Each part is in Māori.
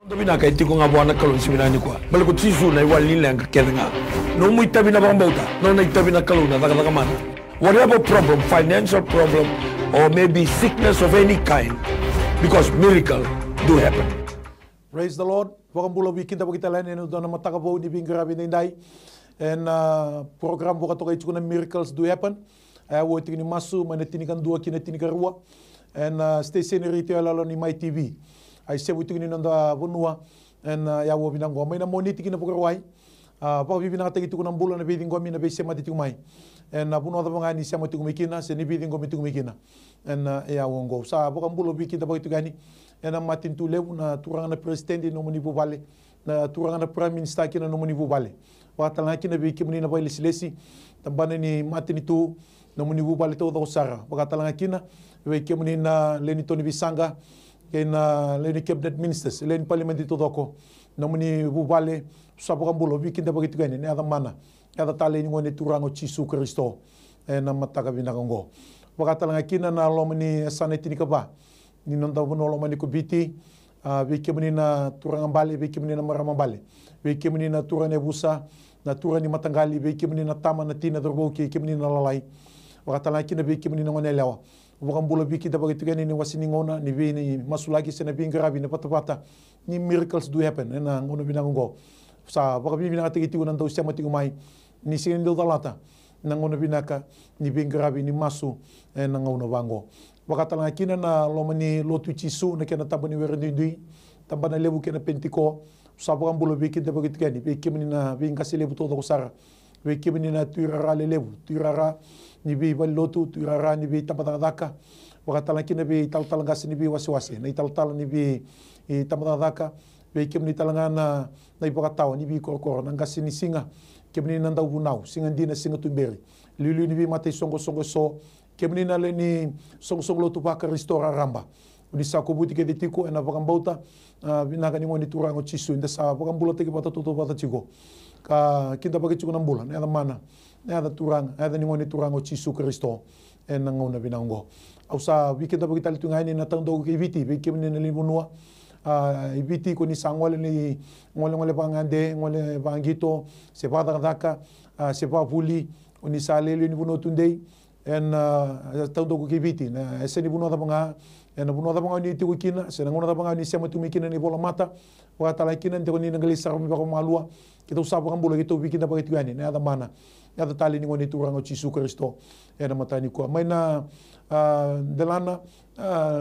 Tabina kay tiko nga buwan kalon si minani ko. Balik ko tisu na iwal nila ang kakenga. No mo itabi na bang bauta. No na itabi na kalon na taka man. Whatever problem, financial problem or maybe sickness of any kind, because miracle do happen. Praise the Lord. Wakang bula weekend apa kita lain eno dona mataka bau ni binggrabi nindai. And program buka toka itu kuna miracles do happen. Wo tini masu manetini kan dua kina tini karua. And station retail lalo ni My TV. Ay sebu tingin nanda bunua and ya wo binang go may na moniti kina pugarway pa bibinang tagi tu kunang bulan na biding go mi na bese mati tumay and bunua ta mga ni siya mati kumikina se ni biding go miti kumikina and ya wo go sa bukang bulo bikita ba itu gani and matin tulew na turang na presidente no muni bubale na turang na prime minister kina no muni bubale wa tal na kina bi kimni na baile silesi tambana ni matin itu no muni bubale to sara baka tal na kina we kimni na lenito ni bisanga kena leni cabinet ministers leni parliament itu doko namuni bubale sabukan bulo bikin da begitu gani ne ada mana ada tali ni ngone turango Cisu Kristo na mataka binagongo bakata langa kina na lomani saneti ni kaba ni nonda bono lomani ko biti bikimni na turang bali bikimni na marama bali bikimni na turane busa na turani matangali bikimni na tama na tina dorboki bikimni na lalai bakata langa kina bikimni na ngone lewa bukan bola biki da begitu gani ni wasini ngona ni bi ni masulagi sena bingarabi ni pata ni miracles do happen na ngono binango sa baka bi binata gitu nan do sema tingumai ni sin do dalata na ngono binaka ni bingarabi ni masu na ngono bango baka tala kina na lomani lotu Cisu na kena tabani werendui tabana lebu kena pentiko sa bukan bola biki da begitu gani bi kimni na bingasi lebu to do sara bi kimni na tuirara lebu tuirara ni bi balotu tuirara ni bi tamadaka wakatala kina bi tal gas ni bi wasi na tal ni bi tamadaka bi kem ni talanga na ipokatawa ni bi korkor na gas ni singa kem ni nanda bunau singa dina singa tumberi lulu ni bi mate songo so kem ni na le ni songo lotu pa ka restora ramba ni sa ko buti ke ditiko na bakambauta binaga ni ngoni turango Cisu inda sa bakambula te ke bata toto bata chigo ka kita bagi chigo nambulan ada mana ada turang ada ni ngoni turango Cisu Kristo en ngona binango ausa wikita bagi tali tungai ni natang do ke viti bikim ni libunua ibiti ko ni sangwale ni ngole bangande ngole bangito se pada daka se pa puli oni sale ni buno tundei en tang do ke viti na ese ni buno da banga en buno da banga ni tikina se ngona da banga ni sema tumikina ni bola mata wa tala kina ni ni ngalisa ko ba ko malua kita usah kan bola gitu wikita bagi tungai ni ada mana ada tali ni ngoni turango Cisu Kristo en matani ko mai na delana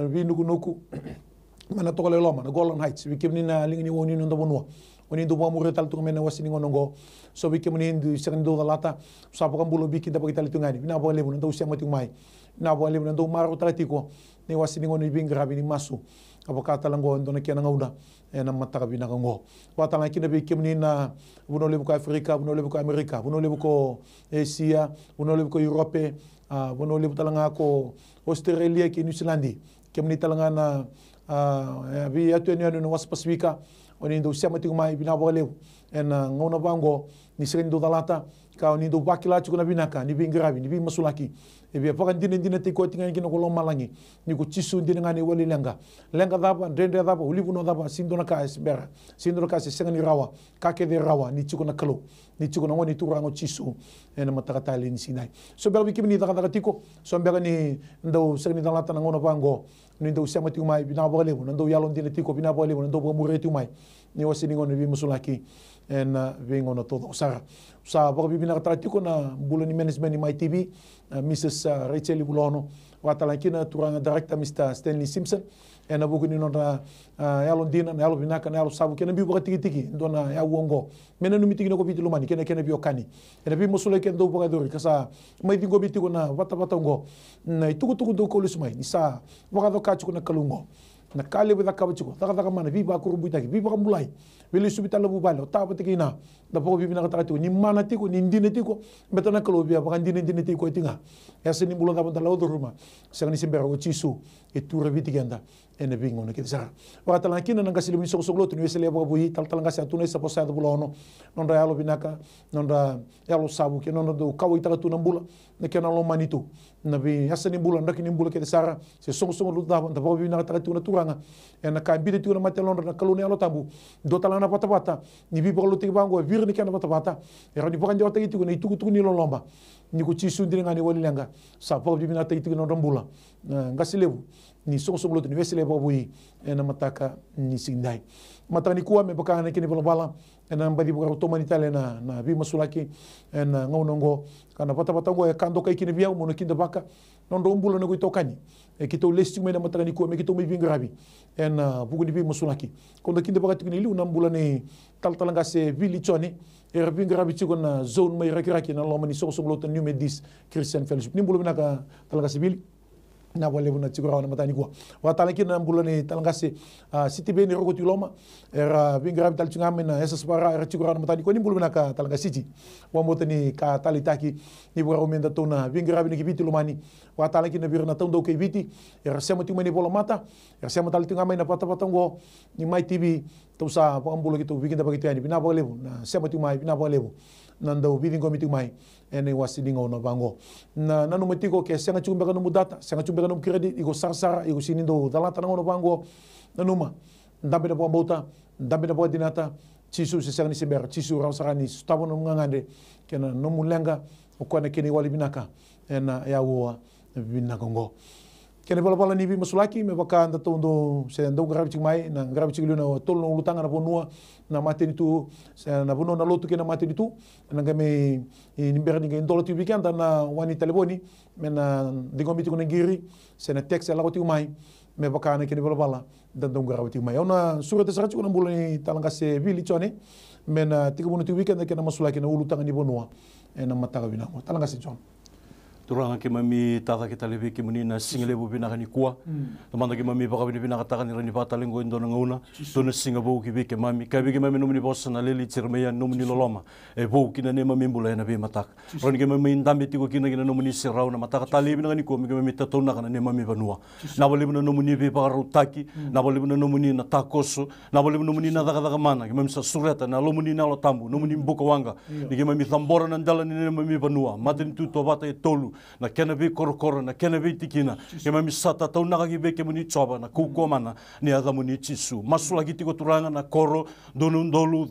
vinuku mana tokole loma na Golden Heights bikimni na lingini woni no ndabonwa woni ndo mo retal tu mena wasini ngonongo so bikimni ndu sekando lata sapo kan bulo biki dabagi tali tungani bina bo lebu ndo usia mati mai na bo lebu ndo maro tratiko ni wasini ngoni bingrabi ni masu abokata lango ndo na kiana ngauda na mataka bina ngo watala kina bikimni na buno lebu ko Afrika buno lebu ko Amerika buno lebu ko Asia buno lebu ko Europe buno lebu talanga ko Australia ki New Zealand kemni talanga na bi atu ni no was Pasifika oni ndo sia mati mai bina bo lebu en ngona bango ni sendo dalata ka ni ndo bakila chu na binaka ni bingrabi ni bi masulaki e bi pakan dina te ko tinga kino ko malangi ni ko Cisu dina ngani wali lenga daba drende daba ulibu no daba sindo na ka esbera sindo na ka se sengani rawa ka ke de rawa ni chu na kalo ni chu na ngoni turango Cisu en mataka tali ni sinai so berbi kimni daga tiko so berga ni ndo sengani dalata na ngona bango ni ndo sia mati mai bina bo lebu ndo yalon dina tiko bina bo lebu ndo bo mureti mai ni wasini ngoni bi masulaki en vengo no todo sa baka bibina tratiko na bulan ni management ni My TV Mrs. Rachel Bulono watala kina turanga director Mr. Stanley Simpson en abugo ni nona yalo dina na yalo binaka na yalo sabu kena bi baka tiki ndona ya wongo mena no mitiki no ko bitulu mani kena bi okani en bi musule ken do baka dori kasa mai dingo bitiko na wata ngo na tuku do ko lusmai ni sa baka do kachu na kalungo na kale bida kabachiko taka mana viva kurubutaki viva kamulai wili subita labu balo ta patikina da po vivi na katatu ni mana tiko ni ndine tiko betana kalo bia bakan ndine tiko tinga ya sini bulo da banta laudo ruma sangani simbera ko Cisu e tura vitigenda ene bingo na kitsa wa tala kina na gasili mi soklo tu ni wesele ba buhi tal ngasa tu ne sa posa da bulo non da yalo binaka non da yalo sabu ke non do kawi ta tu na bula na kenalo manitu na bi ya sini bula ndaki ni bula ke sara se songo lu da banta po vivi na katatu na tura langa ena ka bide tu na matelon na kalune alo tambu do talana pata ni bi bolo ti bango vir ni kana pata era ni pokan jota itu ni tuku ni lomba ni ko ci sundiri ngani wali lenga sa po di binata itu no rambula ngasilebu ni song lo ni wesele bo bui ena mataka ni sindai matani kuwa me bakana kini bala ena mbadi buka to manitale na bi masulaki ena ngonongo kana pata go kando kai kini biau mono kinda baka non do umbula no tokani e kito lesti me na matani kuwa me kito me bingrabi ena buku di bi masulaki kondo kinda baka tukini lu nambula ni talanga se vili choni e bingrabi chiko na zone mai rakiraki na lomani song lo to nume 10 Christian Fellowship nimbulu na ka talanga se vili na wale buna chigura na matani kwa watala kina mbulani talangase city beni rogoti loma era bingrabi tal chungame na esa spara era chigura na matani kwa ni mbulana ka talanga city wa motani ka talitaki ni bura omenda tona bingrabi ni kibiti lomani watala kina birna tondo ke biti era sema tu mani bola mata era sema tal chungame na pata ngo ni mai tv to sa pa ambulo gitu bikin da bagiti ani bina ba lebu na sema tu mai bina ba lebu nando biding komiti mai ene wasidingo no bango na nanu metiko ke senga chumbe kanu mudata senga chumbe kanu credit igo sarsara igo sinindo dalata no bango nanuma ndambe na bota ndambe na bodinata chisu se senga ni seber chisu rausarani stabo no ngangande kena no mulenga ukone keni wali binaka ena yawo binaka ngo kene bala ni bi masulaki me baka anda tondo se ndo grabi mai na grabi chiglu na tol no lutanga na bonua na mateni tu se na bono na lotu ke na mateni tu na game ni berni nge ndolo tu weekend na wani teleboni me na dingo miti ko ngiri se na text la ko mai me baka na kene bala dan ndo grabi mai ona surata sarati ko na bulani talanga se vili chone me na tigo bono tu weekend ke na masulaki na ulutanga ni bonua na mataka bina mo talanga se chone turanga ke mami tata kita lebi ke muni na singale bu bina kani kuwa tamanda ke mami baka bina kata kani rani pata lengo indona ngauna tona singa bu ki ke mami ka ke mami nomuni bossa na leli cirmeya nomuni loloma e bu kina ne mami mbula na be matak rani ke mami ndambe tiko kina nomuni sirau na mataka tali bina kani kuwa ke mami tatona kana ne mami banua na bole bina nomuni be para utaki na bole bina nomuni na takoso na bole bina nomuni na daga mana ke mami sa sureta na lomuni na lo tambu nomuni mbuka wanga ni ke mami thambora na ndala ne mami banua matin tu to bata e tolu na kena be korokoro na kena be tikina ke mami sata tau naga ki be ke muni choba na kuko mana ni ada muni chisu masula ki tiko turanga na koro donu dolu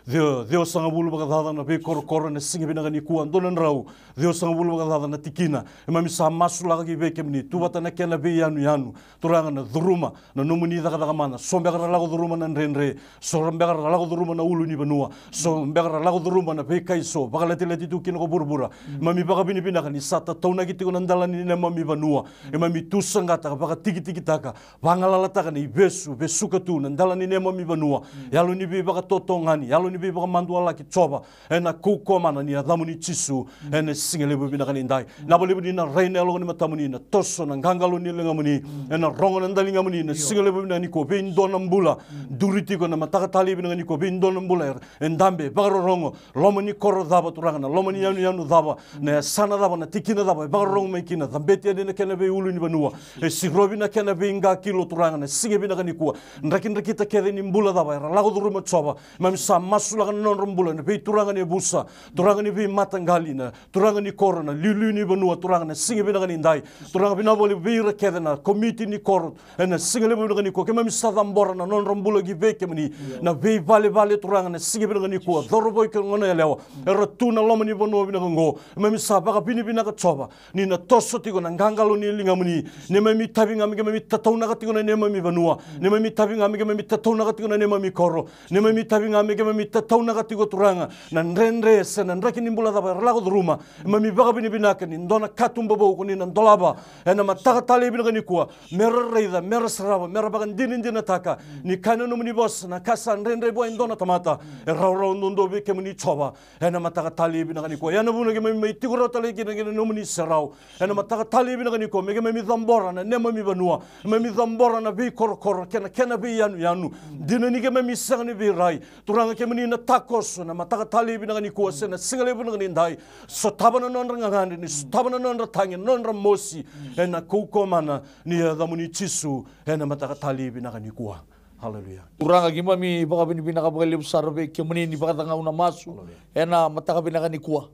deo sanga bulu baka dada na be korokoro na singi bina ni kuan donan rau deo sanga bulu baka dada na tikina ke mami sa masula ki be ke muni tubata na kena be yanu turanga na dhuruma na nomuni daga mana sombe kara lago dhuruma na renre sombe kara lago dhuruma na ulu ni banua sombe kara lago dhuruma na be kaiso baka leti tu kino ko burbura mami baka bini ni sata tauna kiti ko nandala ni mami banua e mami tusanga ta baka tiki taka bangalala taka ni besuka tu nandala ni mami banua yalo ni be baka totongani yalo ni be baka mandua laki choba ena kuko mana ni adamu ni chisu ena singele be binakani ndai na bole ni na reina lo ni matamuni na toso na ngangalo ni lengamuni ena rongo nandali ngamuni na singele be binani ko be ndona mbula duriti ko na mataka tali binani ko be ndona mbula endambe baka rongo lomani koro daba turanga na lomani yanu daba na sana daba na tikina daba baka rong mai kina dambeti ade na kena be ulu ni banua e sirobi na kena be inga kilo turanga na singe bina kani kuwa ndraki ta kere ni mbula daba ra lago duruma choba mami sa masula kan non mbula na be turanga ni busa turanga ni be matangali na turanga ni korona lilu ni banua turanga na singe bina kani ndai turanga bina boli be ra kede na committee ni kor na singe le bina kani ko ke mami sa dambora na non mbula gi be ke mani na be vale turanga na singe bina kani kuwa doroboy ke ngona lewa era tuna lomani banua bina ngo mami sa baka bini ka choba ni na toso tiko na ngangalo ni lingamuni ne mami tabi ngami ke mami tatauna ka tiko na ne mami banua ne mami tabi ngami ke mami tatauna ka tiko na ne mami koro ne mami tabi ngami ke mami tatauna ka tiko turanga na nrenre se na nraki ni mbula daba lago druma mami baka bini binaka ni ndona katumba bo ko ni na ndolaba ena mataka tali bina ni kuwa mera reida mera saraba mera baka ndina taka ni kana no muni boss na kasa nrenre bo ndona tamata e raw ndo be ke muni choba ena mataka tali bina ni kuwa yana buna ke mami tiko tali ke nomuni serau ena mataka tali bina kani ko mege mami dhambora na ne mami banua mami dhambora na bi kor kena bi yanu dina ni ke mami sangni bi rai turanga ke mani na takos na mataka tali bina kani ko sena singale bina kani ndai so tabana non ngangani ni tabana non tangi non mosi ena kuko mana ni dhamuni chisu ena mataka tali bina kani ko haleluya uranga gima mi baka bina ka baka sarbe ke mani ni baka tanga una masu ena mataka bina kani ko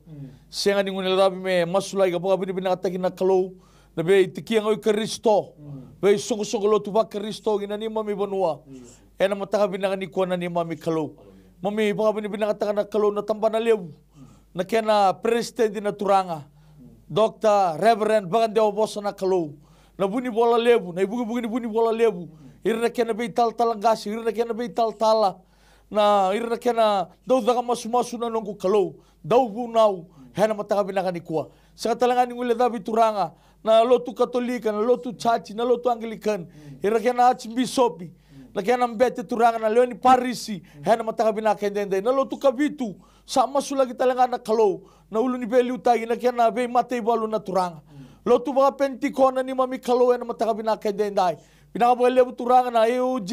senga ni ngunel rabi me masulai ka baka bina ka takina kalau na be tikiang oi Kristo be songo lo tu ba Kristo gina ni mami banua ena mataka binanga ni kuana ni mami kalau mami baka binanga taka na kalau na tamba na lew na kena president na turanga Dr. Reverend bagan dewa bosa na kalau na buni bola lebu na ibugi ni buni bola lebu irna kena be tal talangasi irna kena be tal tala na irna kena dau daga masu na nongku kalau dau bunau hena mataka binanga ni kua sa talangan ni ngule dabi turanga na lotu katolika na lotu chachi na lotu anglican irna kena archbishopi na kena mbete turanga na leoni parisi hena mataka binaka ndende na lotu kabitu sama sulagi talangan na kalau na ulu ni beli utagi na kena be mate balu na turanga lotu ba pentikona ni mami kalau hena mataka binaka ndendai binaka ba lebu turanga na EOG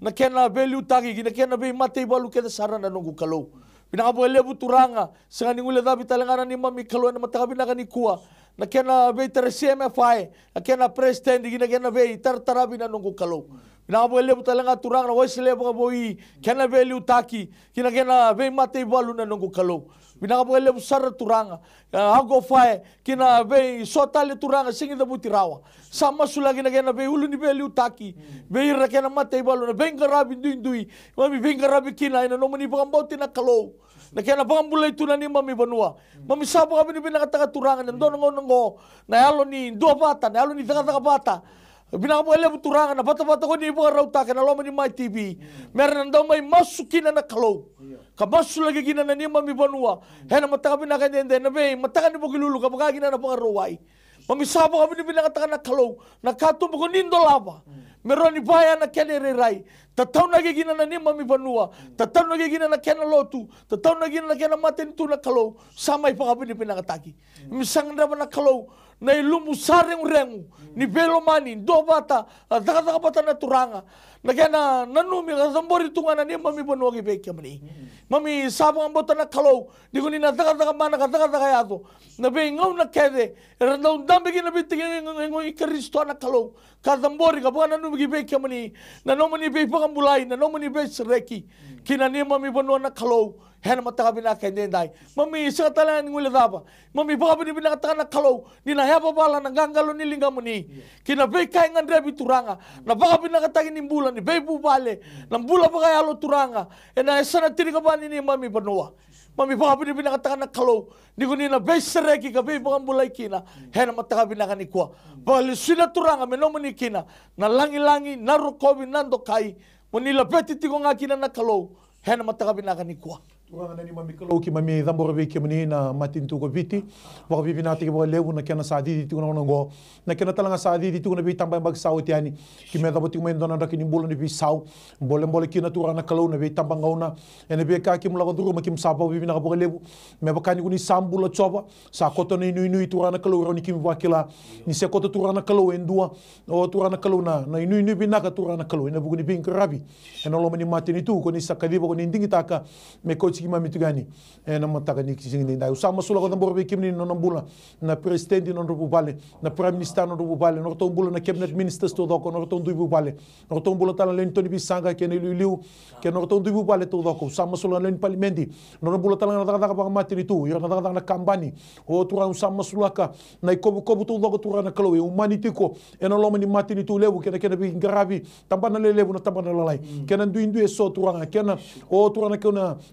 na kena beli utagi na kena be mate balu kena sarana nungu kalau binaka ba lebu turanga sanga ni ngule dabi talangan ni mami kalau hena mataka binaka ni kuwa na kena be TRCMFI na kena president na kena be tartarabi na nungu kalau Pinaka lebu talanga turang na wais lebu ka boi kena be liutaki kina kena be mate balu na nungu kalau pinaka lebu sar turanga hago fae kina be sotale turanga singi da butirawa sama sulagi na kena be ulu ni be liutaki be ira kena mate balu na be ngarabi ndui mami be ngarabi kina ina nomani pangambauti na kalau na kena pangambulai tu na ni mami banua mami sabu kami ni pinaka taka turanga na ndonongo na yalo ni dua bata na yalo ni taka bata Binaka lebu turanga na bata-bata ko ni ibu rauta kana loma ni my TV. Meron daw may masukin na kalau. Kabasu lagi gina na ni mami banua. Hena mataka binaka ndende na be mataka ni bugilulu kapag gina na pangaruway. Mami sabo kami ni binaka na kalau. Nakatumbo ko nindo lava. Meron ni baya na keneriray. Tataw nagigina na ni mami banua. Tataw nagigina na kena lotu. Tataw nagigina na kena matin tu na kalau. Samay pa kami ni pinakataki. Misang naman na kalau. Na ilumu sareng rengu ni belomani do bata taka bata na turanga na kena nanumi kasambori tungana ni mami banua ki beke mani mami sabang bota na kalau di ko ni na taka mana taka yato na be ngau na kede randau dambe ki na bitingin ngoi Kristo na kalau kasambori ka bukan nanumi ki beke mani na nomani be pangambulai na nomani be sereki kina ni mami banua na kalau hena mataka binaka ndendai mami sa talan ngule daba mami baka binaka na kalau ni na heba bala na gangalo ni lingamuni kina be kai ngandrebi turanga na baka binaka tagi ni mbula ni be bubale na mbula baka yalo turanga ena esana tiri ka bani ni mami banua mami baka binaka na kalau ni kuni na be sereki ka be baka mbulai kina hena mataka binaka ni kwa bali sina turanga menomuni kina na langi na rokobi nando kai monila peti tiko ngakina na kalau hena mataka binaka ni kwa Turanga nani mami kalau ki mami dambora be ki mani na matin tu ko viti wa vivi na tike bo lewu na kena sadi tu na ngo na kena talanga sadi tu na be tambay bag sauti ani ki me dabo ti mo ndona rakini bulo ni bi sau bole ki na turanga kalau na be tambang ngauna ene be ka ki mula duru ma kim sapa vivi na bo lewu me ba kani kuni sambulo choba sa koto ni nui turanga kalau ro ni kim wakila ni se koto turanga kalau endua o turanga kalau na nui bi na ka turanga kalau ene bu ni bin krabi ene lo mani matini tu ko ni sakadiba ko ni ndingitaka me ko sigi mami tugani na mataka ni kisingi ndai usama sula ko tambor be kimni no nambula na president no rubu bale na prime minister no rubu bale no tombula na cabinet ministers to doko no tondu bu bale no tombula tala len toni bisanga ke ne liu ke no tondu bu bale to doko usama sula len parliamenti no nambula tala na daga ba matini tu yo na daga na kambani o tura usama sula ka na ikobu to doko tura na kalo humanity ko eno lo mani matini tu lewu ke bi ngarabi tambana le lewu na tambana lalai ke na ndu so tura ke na o tura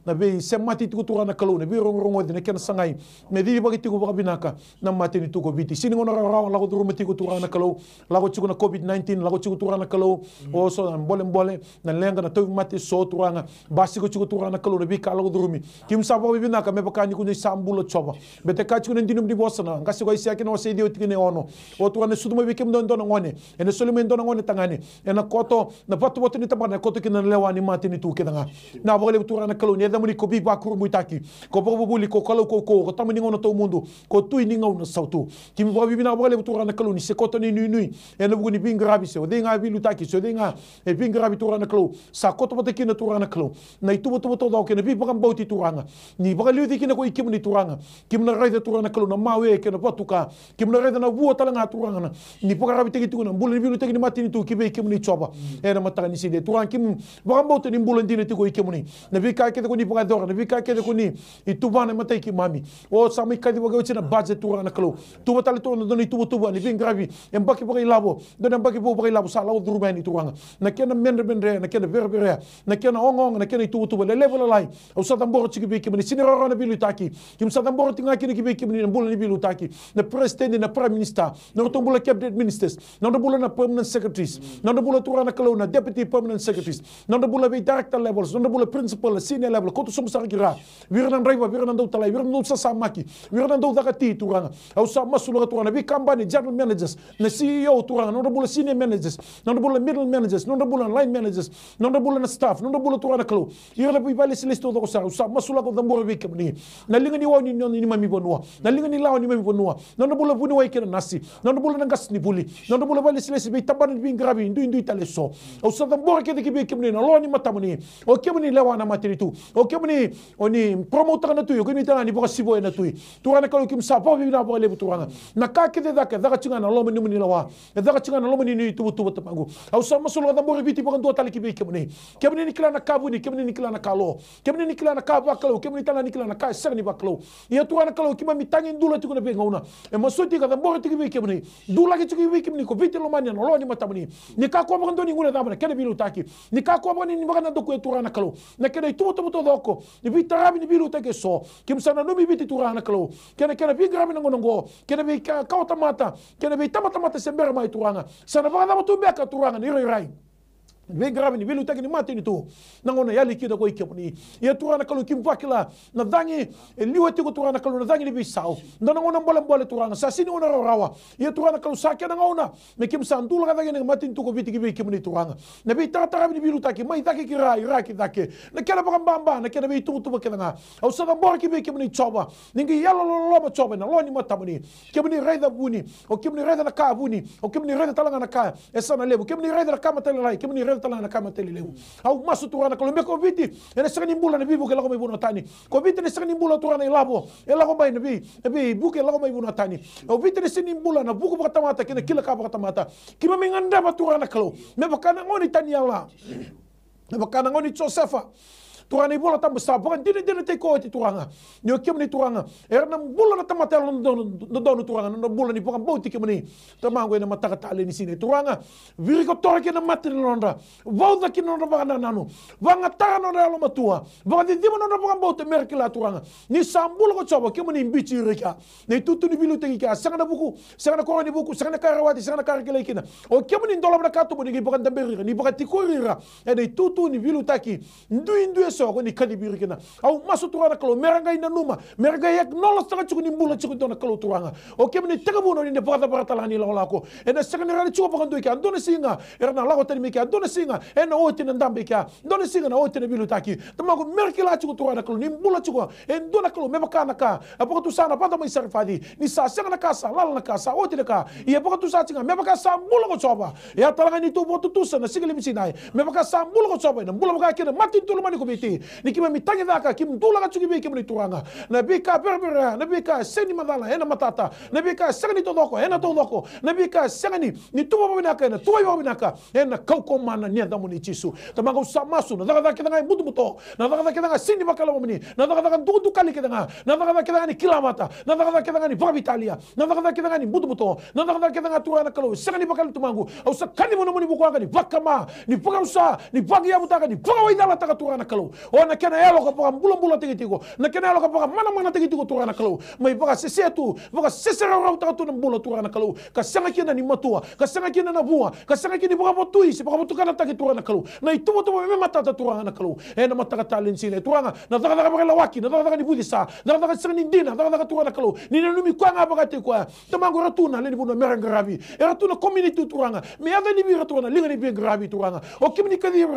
na be semati tu turana kalau ne biro rongo de ken sangai me di bagi tu ko binaka na matini tu ko biti sini ngona rawa la ko duru mati ko turana kalau la ko na covid-19 la ko turana kalau o so mbole na lenga na to mati so turana basi ko turana kalau ne bi ka la ko duru mi kim sabo bi binaka me bakani ko ni sambulo choba bete ka ne dinum di bosana ngasi ko isia kino se dio tikine ono o turana suduma bi kim don ngone ene solumen don ngone tangani ena koto na patu ni tabana koto kina lewani matini tu kedanga na bole turana kalau ne da muni ko bi bakuru muitaki ko bobuli ko kalo ko tamani ngono to mundo ko tu ni ngau na sautu kimi bo bibina bole turana kalo ni se koto ni nui ene buguni bingrabi se odinga bilutaki se odinga e bingrabi turana kalo sa koto botaki na turana kalo na itu boto do ke ne bi bakam bauti turanga ni bakali di kina ko ikim ni turanga kim na raida turana kalo na mawe ke na patuka kim na raida na buo talanga turanga na ni pokarabi tegi tu na bulan bilu tegi ni matini tu kibe ikim ni choba ene mataka ni sinde turanga kim bakam bauti ni bulan dine tu ko ikim ni na bi ka ke ko ni pokado vereador na vika kede kuni itu bana matai ki mami o sami kadi waga china budget turana kalo tuba tali to doni tuba ni ving gravi em baki baki labo dona baki baki labo sa lawo durba ni turanga na kena mendre na kena vere na kena ongong na kena tuba le level lai o sa tamboro chiki biki mani sinero na bilu taki kim sa tamboro tinga kini ki biki mani mbula ni bilu taki na president na prime minister na tombula cabinet ministers na bula na permanent secretaries na bula turana kalo na deputy permanent secretaries na bula be director levels na bula principal senior level ko to som sa kira wirnan raiva wirnan do talai wirnan do sa samaki wirnan do dakati turanga au sa masula turanga bi company general managers na CEO turanga na bula senior managers na bula middle managers na bula line managers na bula na staff na bula turana kalo ira bi bali silisto do sa masula ko damboro bi kamni na linga ni woni ni mami bonua na linga ni lawo ni mami bonua na bula buni wai kena nasi na bula na gas ni buli na bula bali silisi bi taban bi grabi ndu itale so au sa damboro ke de bi kamni na lo ni matamuni o kemni lewa na matiritu o kemni oni promoter na tu yo kini tana ni boka sibo na tu turana kalo kim sa po bi na bo le turanga na ka ke de daka daka chinga na lo meni meni lawa daka chinga na lo meni ni tu tamangu au sa masulu da bo biti boka ndo tali ki bi kemni ni kila na kabu ni kemni ni kila na kalo kemni ni kila na kabu akalo kemni tana ni kila na ka ser ni bakalo ya turana kalo kim mi tangi ndula tu na be ngauna e masoti ka da bo ti bi kemni dula ki bi kemni ko biti lo mani na lo ni matamani ni ka ko boka ndo ni nguna da bana kene bilu taki ni ka ko boka ni boka na do ko turana kalo na kene tu doko ni bitarabi ni bilu take so kim sana no mi biti turana kalo kene bi grabi nangonongo kene bi kauta mata kene bi tamata sembera mai turanga sana ba da tu beka turanga ni rai be grabi ni bilu take ni mate ni tu nangona yali kida ko ikepni ya turana kalo kim vakila na dangi liwati ko turana kalo na dangi ni bisau nangona bola turanga sa sini ona rawa ya turana kalo sakya nangona me kim sandula ka dangi ni mate tu ko biti ki kepni turanga na bi tara ni bilu take mai take ki rai ki take na kena bamba na kena bi tu bakena au sa da bor ki be kepni choba ningi yalo lo ba choba na lo ni matamani kepni reda buni o kepni reda na ka buni o kepni reda talanga na ka esa na lebu kepni reda na ka matela lai kepni tala na kama tele leu au masu turana kalo meko viti ene sanga nimbula na bibu ke lago mai buno tani ko viti ne sanga nimbula turana ilabo elago mai nabi buke lago mai buno tani au viti ne sini nimbula na buku baka tamata kena kila ka baka tamata kima menganda ba turana kalo me baka na ngoni tani ala me baka na ngoni Josefa turana ibola tamba sa baka dine te ko ti turanga ni o kemni turanga erna bula na tamata no turanga no bula ni baka bauti kemni tamango ina mataka tale ni sine turanga viri ko torake na matri londa vauda ki no baka na nanu vanga tara no lo matua baka di dimo no baka bauti merkila turanga ni sambula ko choba kemni mbichi reka ni tutu ni bilu teki ka sanga na buku sanga na ko ni buku sanga na karawati sanga na karkele kina o kemni ndola na kato ni baka ndamberi ni baka tikorira ene tutu ni bilu taki ndu so ko ni kadi birikina au masu turana kalo meranga ina numa meranga yak nola sanga chuku ni mbula chuku dona kalo turanga o kemni tega bono ni barata lani la lako ena sanga ni chuku pakando ka andona singa erna lago tani meka andona singa ena oti na ndambe ka andona singa na oti na bilu taki tamago merkila chuku turana kalo ni mbula chuku en dona kalo mebaka na ka apoko tu sana pata mai sarfadi ni sa sanga na kasa lala na kasa oti na ka ia poko tu sa tinga mebaka sa mbula ko choba ya talanga ni tu botu tu sana sigili misinai mebaka sa mbula ko choba na mbula baka kena mati tu mani ko biti ni kima mitangi daka kim dula ka chuki be kim ni turanga na bika berbera na bika seni madala ena matata na bika seni todoko ena todoko na bika seni ni tuwa binaka na tuwa binaka ena kauko mana ni anda muni chisu tamago samasu na daga kidanga mutu na daga kidanga sini bakala muni na daga dudu kali kidanga na daga kidanga ni kilamata na daga kidanga ni Italia na daga kidanga ni mutu na daga kidanga turana kalo seni bakala tumangu au sakani muni muni bukwanga ni vakama ni pagausa ni pagi ya mutaka ni paga waidala taka turana kalo na kena elo ka paka mbula tigitigo na kena elo ka paka mana tigitigo turana kalau mai paka sesetu paka sesera rau ta tu na mbula turana kalau ka sanga kena ni matua ka sanga kena na bua ka sanga kena paka botui si paka botukana ta turana kalau na itu me mata ta turana kalau na mata ka talin sine turanga na daga paka lawaki na daga ni budisa na daga sanga ni dina na daga turana kalau ni na numi kwanga paka te kwa tamango ratuna le ni buna meranga rabi ratuna community turanga me ava ni bi ratuna linga ni bi grabi turanga o kimni kadir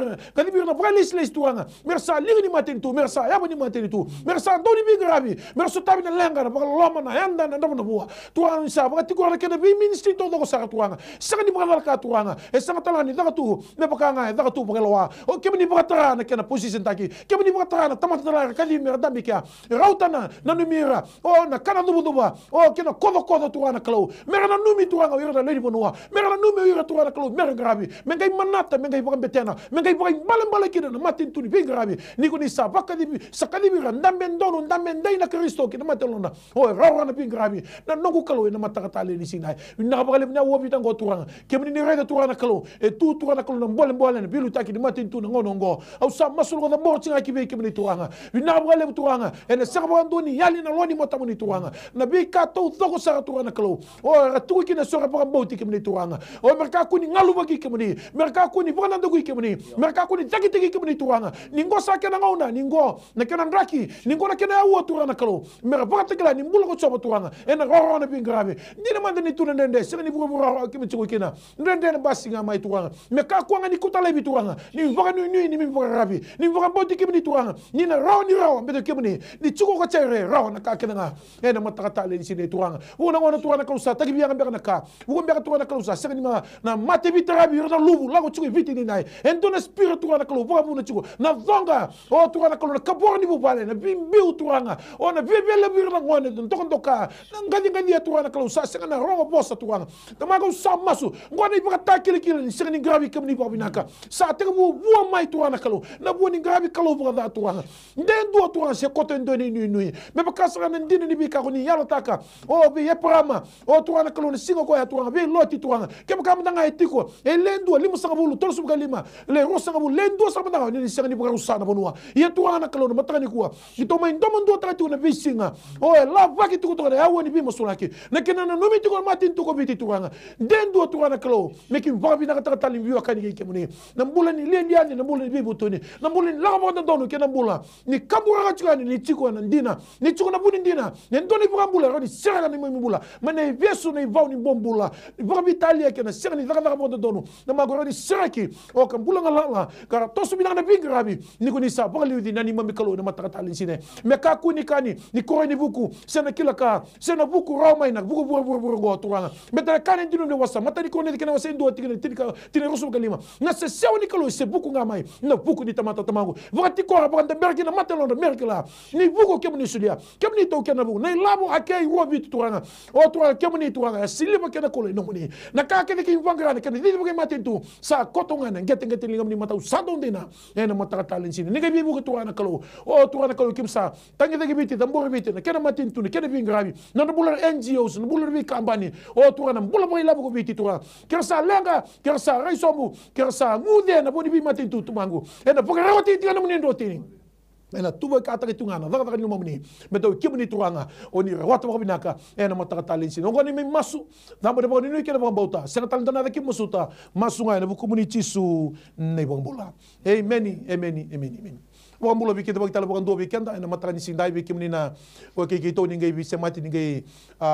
na pralis les turanga mersa ni mateni tu mersa ya bani mateni tu mersa doni bi gravi mersa tabi na lenga na loma na yanda na ndabona bua tuanga sa ba tikora kena bi ministry to do sa tuanga sanga ni bakal ka tuanga e sanga talani daga tu me bakanga daga tu bakalawa o kemni bakatara na kena position taki kemni bakatara na tamata na kali mer dambika rautana na numira o na kana duba o kena kodo tuanga kalo mer na numi tuanga ira na leni bonua mer na numi ira tuanga kalo mer gravi mengai manata mengai bakam betena mengai bakai balam kina na matin tu ni bi gravi ni kuni sa bakadibi sakadibira ndambe ndono ndambe ndai na Kristo kina matelona o rawa na pingrabi na nongo kalo na matakatale ni sinai na bakale na wobi tango turanga kemni ni reda turana kalo e tu turana kalo na mbole na bilu taki ni matin tu na ngono ngo au sa masul ko na morti nga kibe kemni turanga na bakale turanga ene sakaba ndoni yali na loni motamuni turanga na bi ka to toko sa turana kalo o ratu kina so ka bauti kemni turanga o merka kuni ngalu bagi kemni merka kuni vana ndogu kemni merka kuni taki taki kemni turanga ningo sa kena ngauna ningo na kena ndraki ningo na kena awu turana kalo merka baka tekla ni mbulo ko choba turanga ena roro na pingrabe ni mande ni tuna ndende sene ni buru kemni chiko kina ndende na basi nga mai turanga merka kwanga ni kutala bi turanga ni vaka ni mi vaka rabi ni vaka bauti kemni turanga ni na raw mbedo kemni ni chiko ko chere raw na ka kena nga ena matakata le ni sine turanga una ngona turanga kalo sa taki bianga mbeka na ka ugo mbeka turanga kalo sa sene ma na mate bitarabi na lubu lago chiko viti ni nai endona spirit turanga kalo vaka buna chiko na zonga o turanga kalo na kabor ni bupale na bimbiu turanga o na bibele birna ngone ndoka na ngadi ya turanga kalo sa sene na rongo bosa turanga tamaga sa masu ngone ibaka takile kile ni sene gravi kemni babinaka sa tega bu mai turanga kalo na bu ni gravi kalo baka turanga ndendo turanga se koto ndoni nui me baka sa na ndini ni bika ko ni yalo taka o be yeprama o turanga kalo ni singo ko ya turanga be loti turanga kema kama ndanga etiko elendo limu sanga bulu tolsu lima le rosanga bulu lendo sanga ndanga ni sanga ni baka usana bonua ye turanga kalo mataka ni kuwa itoma ndomo ndo takati na bisinga o la vaki tuko to ya woni bi masulaki na kenana no mi tuko matin tuko biti turanga ndendo turanga kalo meki vabi na kata tali biwa kani ke muni na mbula ni lendiani na mbula ni bi butoni na mbula ni la bonda dono ke na mbula ni kabura gachani ni tiko na ndina ni tiko na buni ndina ni ndoni buka mbula ni sera ni mbula mane viesu na ivau ni bombula vabi italia ke na sera ni daga bonda dono na magora ni seraki o kambula ngala kara tosu bi na bingrabi ni ko ni sa bakali di nani mami kalo na matakata sine me ka kuni kani ni ko ni buku sena kila ka sena buku roma ina buku buru go turanga me tara kani ndino ne wasa matani ko ne kana wasa ndo tini rusu kalima na se sewa ni kalo se buku ngamai na buku ni tamata tamango wakati ko ra banda berki na matalo merkela ni buku kemni sulia kemni to kena buku na labo akei robi turanga o turanga kemni turanga siliba kena kolo no muni na ka ke ki vangrana kena di buku matentu sa kotongana ngete lingam ni matau sadondena ena matakata sine ni gabi buku turanga kalo o turanga kalo kimsa tangi de biti tambor biti na kena matentu ni kena bingrabi na bular NGOs na bular bi kambani o turanga bular boy labo ko biti turanga kersa lenga kersa raisomu kersa ngude na boni bi matentu tumangu ena poka rawati tingana muni ndo tini ena tuba ka atake tungana daga ni momni meto kibuni turanga oni rawata ko binaka ena matakata lensi ngoni mi masu damo de boni ni kena bauta sena talndana de kimasuta masunga na buku muni chisu nei bongbola amen wa mula bi kita bagtala bukan do bi kenda ena matani sindai bi kimni na o ke to ningai bi semati ningai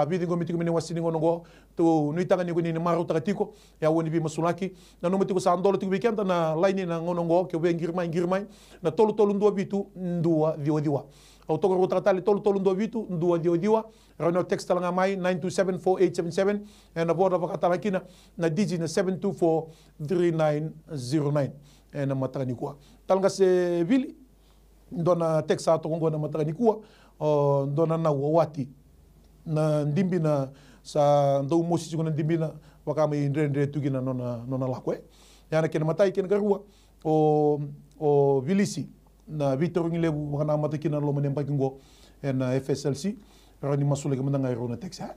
bi dingo mitiko mini wasini ngongo to nuitanga ni ni maru takatiko ya woni bi masulaki na no mitiko sa ndolo tiko bi kenda na laini na ngongo ke be ngirmai na tolu ndo bitu ndua diwa au toko ruta tali tolu ndo bitu ndua diwa rano text tala ngamai 9274877 na boda bakatala kina na digi na 7243909 na matani kwa talanga se vili ndona teksa to ngo na matani kuwa ndona na wati na ndimbi na sa ndo mosi chiko na ndimbi na wakama indrendre tugina nona lakwe yana kena matai kena garua o vilisi na Victor Ngilebu wakana matakina lo menempa kingo na FSLC rani masule kemanda ngairo na teksa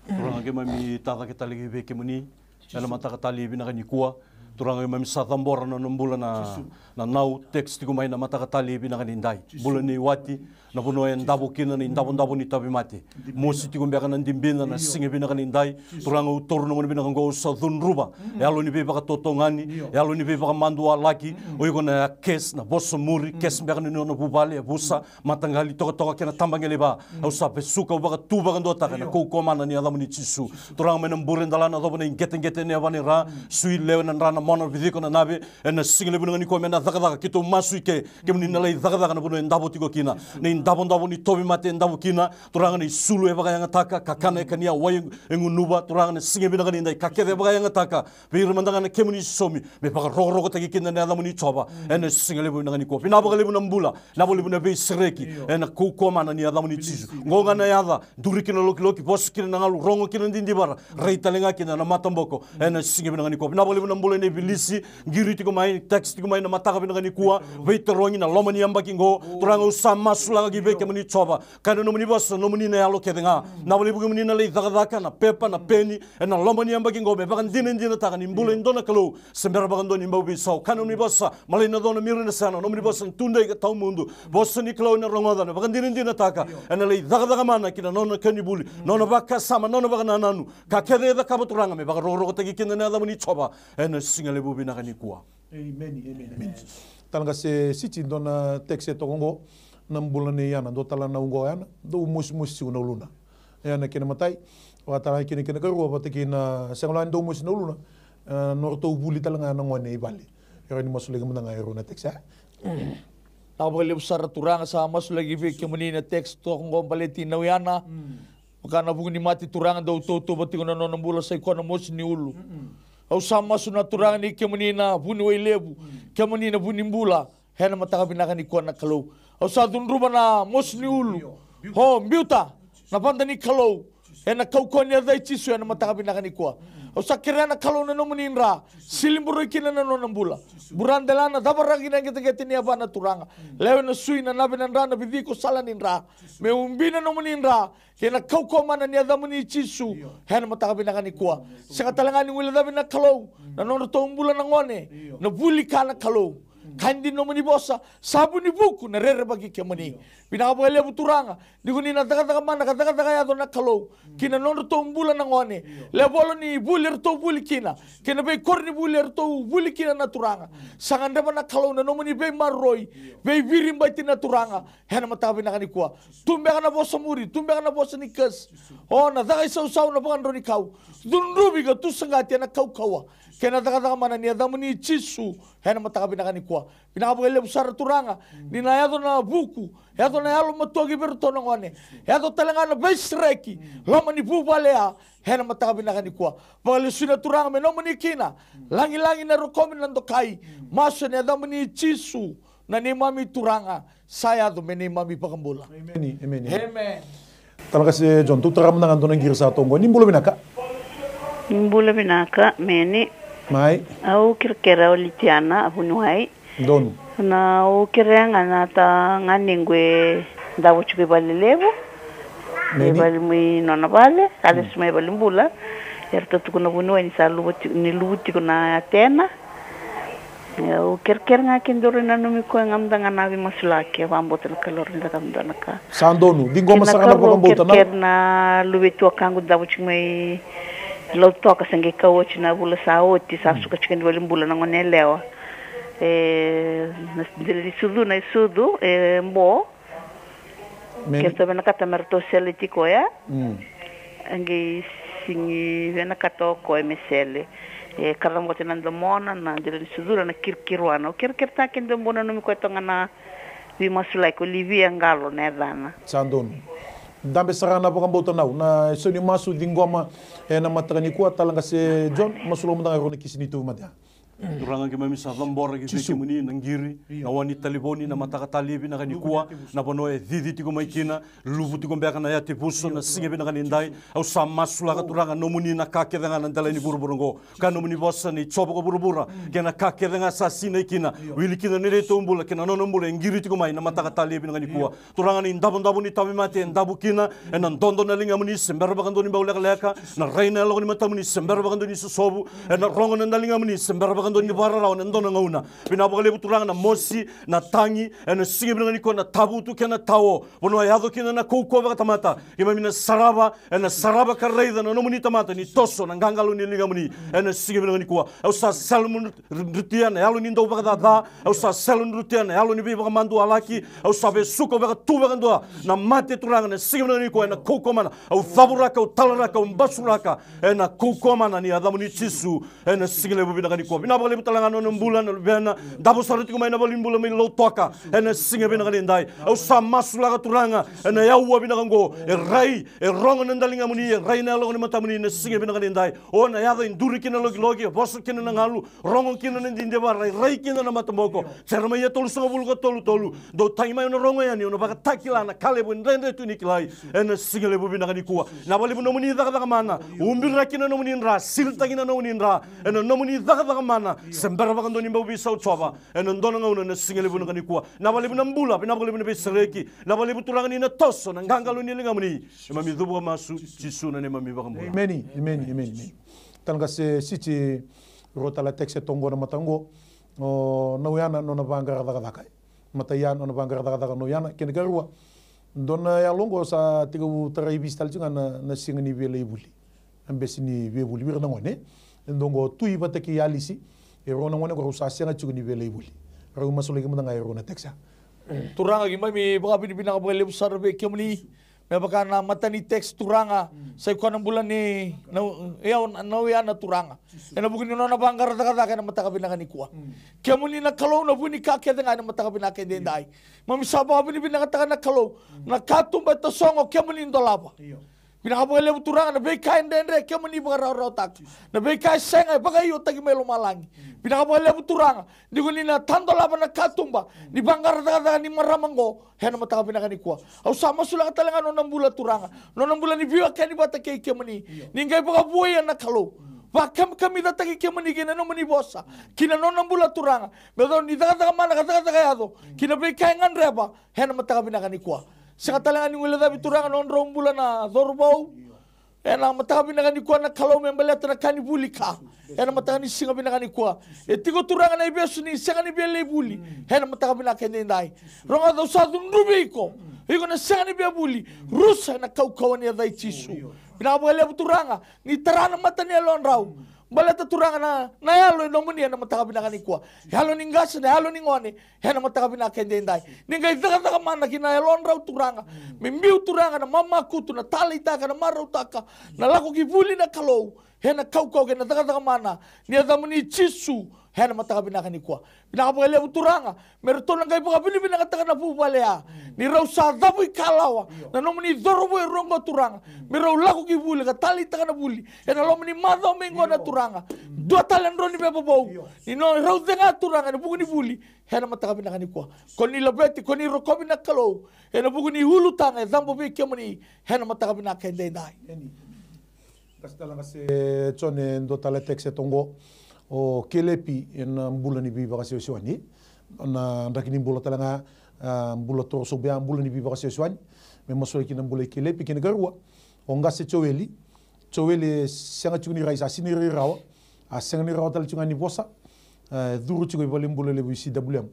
turanga ke mami tata ke tali be ke muni yana mataka tali bina kani kuwa turanga mami satambora na nombula na nau text tiku mai na mataka tali bina kani ndai bula ni wati na buno en dabo kina ni dabo ni tabi mati mosi tiku mbeka na ndimbina na singe bina kani ndai turanga utor no bina kango southern ruba yalo ni be baka totongani yalo ni be baka mandua laki oiko na kes na bosso muri kes mbeka ni no bubale busa matangali toka kena tambangele ba au sa pesuka baka tu baka ndota kana ko komana ni adamu ni chisu turanga menam burendala na dobo ni gete ne avani ra sui lewe na rana mona vidiko na nabe na single bina ni ko mena daga kito masu ke kemni na lai daga na buno ndabo tiko kina ni ndabo ni tobi mate ndabo kina turanga ni sulu e baga yanga taka kakana kania wai ngunuba turanga ni singe bina ni ndai kakeve baga yanga taka bir mandanga na kemni somi be baga rogo taki kina na adamu ni choba ena single bina ni ko pina baga lebu nambula na bole bina be sreki ena ko komana ni adamu ni chisu ngonga na yada durikina loki boskina na ngalu rongo kina ndindi bara reitalenga kina na matamboko ena singe bina ni ko pina bole bina mbule ni bilisi ngiri tiko mai text tiko mai na mataka bina ni kuwa ve terongi na lomani amba kingo turanga usama sula gi ve kemani choba kana no mani boss no mani na yalo kedenga na wali bugi mani na le daka na pepa na peni na lomani amba kingo be bakan dinen dina taka ni mbule ndona kalo sembera bakan doni mbabi so kana ni boss malina dona mirina sana no mani boss tunde ka tau mundu boss ni kalo na rongoda na bakan dinen dina taka na le daka mana kina nona kani buli nona baka sama nona baka nananu ka kede da kabaturanga me baka roro tagi kina na mani choba na singale bubi na kani kuwa. Amen. Talanga se siti dona tekse tokongo nambula ne yana do tala na ungo yana do mus na uluna yana kena matai wa tala kena karu apa tekina sanglan do mus na uluna norto buli talanga na ngone ibali yaro ni masule gamna nga yaro na teksa Tabale besar turanga sa masule gibi kemuni na teks tokongo baleti na yana makana bugi ni mati turanga do toto bati kono no mbula sai kono mus ni ulu au sama suna turanga ni kemuni na buni lebu kemuni na buni mbula hena mataka binaka ni kuana kalau au sa dunruba na mosni ulu ho mbiuta na panda ni kalau hena kau konia dai chisu hena mataka binaka ni kua au sa kirana kalau na nomuni inra silimburu kina na nona mbula burandelana dabaragi na kita getini abana turanga lewe na sui na nabe na rana bidiko sala ninra me umbina nomuni inra hena kau komana ni adamuni chisu hena mataka binaka ni kua sakatalanga ni wila dabi na kalau na nona to mbula na ngone na buli kana kalau kandi no mani bossa sabu ni buku na rere bagi kemani pinaka le buturanga diguni na daga mana daga ya dona kalo kina non to mbula na ngone le bolo ni bulir to buli kina be korni bulir to buli kina na turanga sanganda mana kalo na no mani be marroi be virim baiti na turanga hena mata binaka ni kwa tumbe kana bossa muri tumbe kana bossa ni kes na daga sau na bangan roni kau dunrubi ga tu sangati na kau kawa kena daga mana ni adamuni chisu hena mata binaka ni kwa pinaka besar turanga ni na yado na buku yado na yalo matogi berto na ngone yado talanga na besreki lama ni bubalea hena mata binaka ni kwa pagale suna turanga me no mani kina langi na rokomi nando kai maso ni adamuni chisu na ni mami turanga saya do me ni mami pakambola amen talaga se John tu taram na ngandona ngir sa tongo ni mbulo binaka meni mai au kirkera olitiana abunuai donu na au kirenga na ta nganingwe ndawo chuke balelevo Neni? bali mi nona bale kale sma bali mbula yerto tukuna bunuai ni salu ni luti kuna atena au kirkera kindoro na numi ko ngamdanga na bi masulake wambotel kalor ni dakamdana ka sandonu dingo masakana ko mbota na na luwetu kangu ndawo chume lo toka sange kawochi na bula saoti sa suka chikendi wali mbula na ngone lewa na dili sudu na sudu mbo kesto bena kata merto seliti ko ya ange singi bena kato ko mesele karam ko tinando mona na dili sudu na kirkirwana kirkirta kendo mbona no mi ko tonga na wi masulai ko livia ngalo na dana sandonu dambe sarana pa kambota na soni masu dingoma na matani kuat talanga se John masulo manda roni kisini tu madia Turanga ki mami sa lambora ki fiki muni nangiri na wani taliboni na mataka talibi na kani kuwa na bono didi tiko maikina luvu tiko mbeka na yati puso na singe na kani ndai au sa masula ka turanga no muni na kake danga na ndala ni buruburungo kanu muni bossa ni chobo ko burubura kena kake danga sa sina kina wili kina ni reto mbula kena no mbula ngiri tiko mai na mataka talibi na kani kuwa turanga ni ndabu ni tabi mate ndabu kina na ndondo na linga muni sembera bakando ni baula leka na reina lo ni matamuni sembera bakando ni sobu na rongo na linga muni sembera ndoni barara na ndona ngauna pinabagale buturanga na mosi na tangi na singe binanga niko na tabutu kena tawo bono yado kina na koko ba tamata kima mina saraba na saraba kareida na nomuni tamata ni toso na ngangalo ni linga muni na singe binanga niko au sa salmun rutiana yalo ni ndo ba da au sa salmun rutiana yalo ni biba mandu alaki au sa be suko ba tu ba ndo na mate turanga na singe binanga niko na koko mana au faburaka au talaraka au basuraka na koko mana ni adamuni chisu na singe le binanga niko bale butalanga no mbula no bena dabu sarati kuma ina bali mbula mi lo toka ena singa bena ndai au sa masula ka turanga ena yawa bina ngo rai rongo ndalinga muni rai na lo ni mata muni na singa bena ndai ona yada induri kina logi bosu kina na ngalu rongo kina ndinde ba rai kina na mata moko serma ya tolu so bulu ko tolu do taima no rongo ya ni no baka takila na kale bu ndende tu nikilai ena singa le bina ngani kuwa na bali no muni daga mana umbira kina no muni ra silta kina no muni ra ena no muni daga mana matana sembera baka ndoni mbau bisa utsoba ena ndona ngauna na singele buna kani kuwa na balibu na mbula pina balibu na besereki na balibu turanga ni na toso na ngangalo ni linga muni mami dhubu masu jisu na mami baka mbula amen tanga se siti rota la texte tongo na matango o no yana no na bangara daga matayan no na bangara daga no yana kene garua ndona ya longo sa tiga tarai bistal junga na singani vele ibuli ambesini vebuli birna ngone ndongo tui bataki yalisi e rona ngone ko sa senga chugni vele ibuli ragu masule kimanda ngai rona teksa turanga gimai mi baka binibina ka bale besar be kemni me baka na matani text turanga sa ko ng bulan ni na ya na turanga ena bugin no na bangar daga na mataka binaka ni kuwa kemni na kalo na buni ka ke nga na mataka binaka dai mami saba binibina ka na kalo na katumba to songo kemni ndolaba pinakabagale turanga na bekay ndendre kemni bagara tak na bekay senga bagayo tagi melo malangi pinakabagale turanga di ko ni na tandolaba na katumba ni bangar daga ni maramango hena mataka binaka ni kuwa au sama sula talaga no nambula turanga no nambula ni biwa kani bata kay kemni ningay bagabuya na kalo Wakam kami datang kemani kina no mani bosa kina no nambula turanga medo ni daga mana daga yado kina bekay nganreba hena mataka binaka ni kuwa sa katalangan yung iladabi turanga noon rombula na Zorbao. Ena matakabi na kanikuwa na kalaw membaleta na kanibuli ka. Ena matakabi ni singabi na kanikuwa. E tigo turanga na ibeso ni singa ni biyale buli. Ena matakabi na kendinday. Ronga daw sa dundrubi ko. Iko na singa ni biyabuli. Rusa na kaukawan niya day chisu. Pinakabagale turanga. Ni tarana mata niya lon raw. Balata turanga na yalo no munia na matakabi na kanikuwa. Yalo ning gas na yalo ning one. Hena matakabi na kendinday. Ningay daga mana kina yalon raw turanga. Mimbiu turanga na mama kutu na tali taka na maraw taka. Na lako kivuli na kalo. Hena kau kena daga mana. Nia damuni chisu. Hena matakabi na kanikuwa. Pinakabagale turanga. Meron lang kayo pakabili pinakataka na pubalea. Ni raw sa daboy kalawa. Na nomuni doroboy rongo turanga. Miraw lako kivuli ka tali taka na buli. Hena lomuni madao mengo na turanga. Dua talan ron ni bebabau. Ni no raw denga turanga. Ni buku ni buli. Hena matakabi na kanikuwa. Koni labeti, koni rokobi na kalo. Hena buku ni hulu tanga. Zambo beke mani. Hena matakabi na kendendai. Kasta lang kasi chone ndo tala tekse tongo o kelepi en mbula ni biba kasi siwani na ndakini mbula talanga mbula to so bia mbula ni biba kasi siwani me maso ki na mbula kelepi kin garwa o ngase choweli sanga chuni raisa siniri rawa a sanga ni rawa tal chunga ni bosa duru chugo bole mbula le bisi WM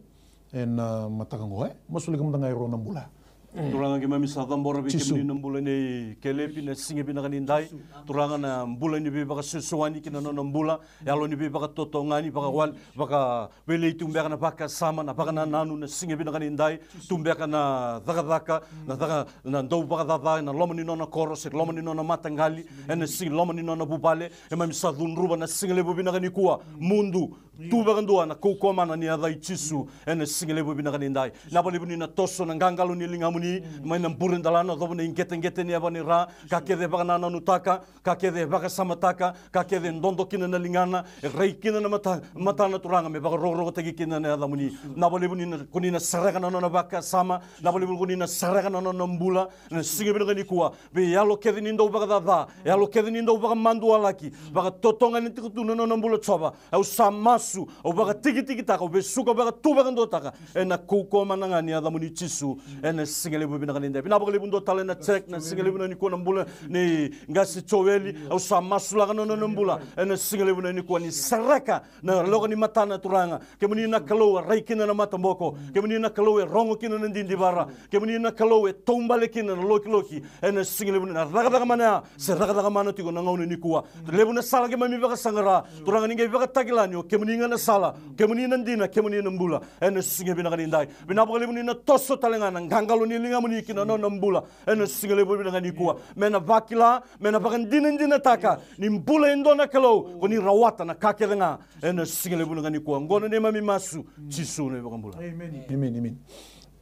en matakango maso ki mtanga ro na mbula Turanga kima misa tambora bi kemni na mbula ni kelepi na singe bi na kanindai turanga na mbula ni bi baka sesuani kina no mbula yalo ni bi baka totongani baka wal baka wele tumbeka na baka sama na baka na nanu na singe bi na kanindai tumbeka na daga na daga na ndou baka dada na lomani no na koros lomani no na matangali en sing lomani no na bubale e misa dunruba na single bi na kanikuwa mundu tu baka ndua na kokoma na ni adai chisu en single bi na kanindai na bali ni na toso na ngangalo ni lingamu ni mai na burin dalana do na ingete ni abani ra ka kede baka na nutaka ka kede baka samataka ka kede ndondo kina na lingana rei kina na mata na turanga me baka roro tagi kina na adamuni na bali ni kuni na saraka na na baka sama na bali kuni na saraka na na mbula na singe bina ni kuwa be yalo kede ni ndo baka dada yalo kede ni ndo baka mandu alaki baka totonga ni tiku na mbula choba au samasu au baka tiki taka be suka baka tu baka ndo taka na kokoma na ngani adamuni chisu en singe lebu bina kaninde bina baka lebu ndo tale na check na singe lebu na ni kuwa na mbula ni ngasi choweli au samasu la kana na mbula en singe lebu na ni kuwa ni saraka na loka ni mata na turanga kemuni na kaloa raikina na matamboko kemuni na kaloa rongo kina na ndindi bara kemuni na kaloa tombale kina na loki en singe lebu na raga mana se raga mana tigo na ngauni ni kuwa lebu na sala kemami baka sangara turanga ninge baka tagilanyo kemuni na sala kemuni na ndina kemuni na mbula en singe bina kanindai bina baka lebu na toso talenga na ngangalo ni linga muni kina no mbula en singe lebu bina kanikuwa mena bakila mena baka ndina taka ni mbula indona kalo koni rawata na kakedenga en singe lebu bina kanikuwa ngono ne mami masu chisu ne baka mbula amen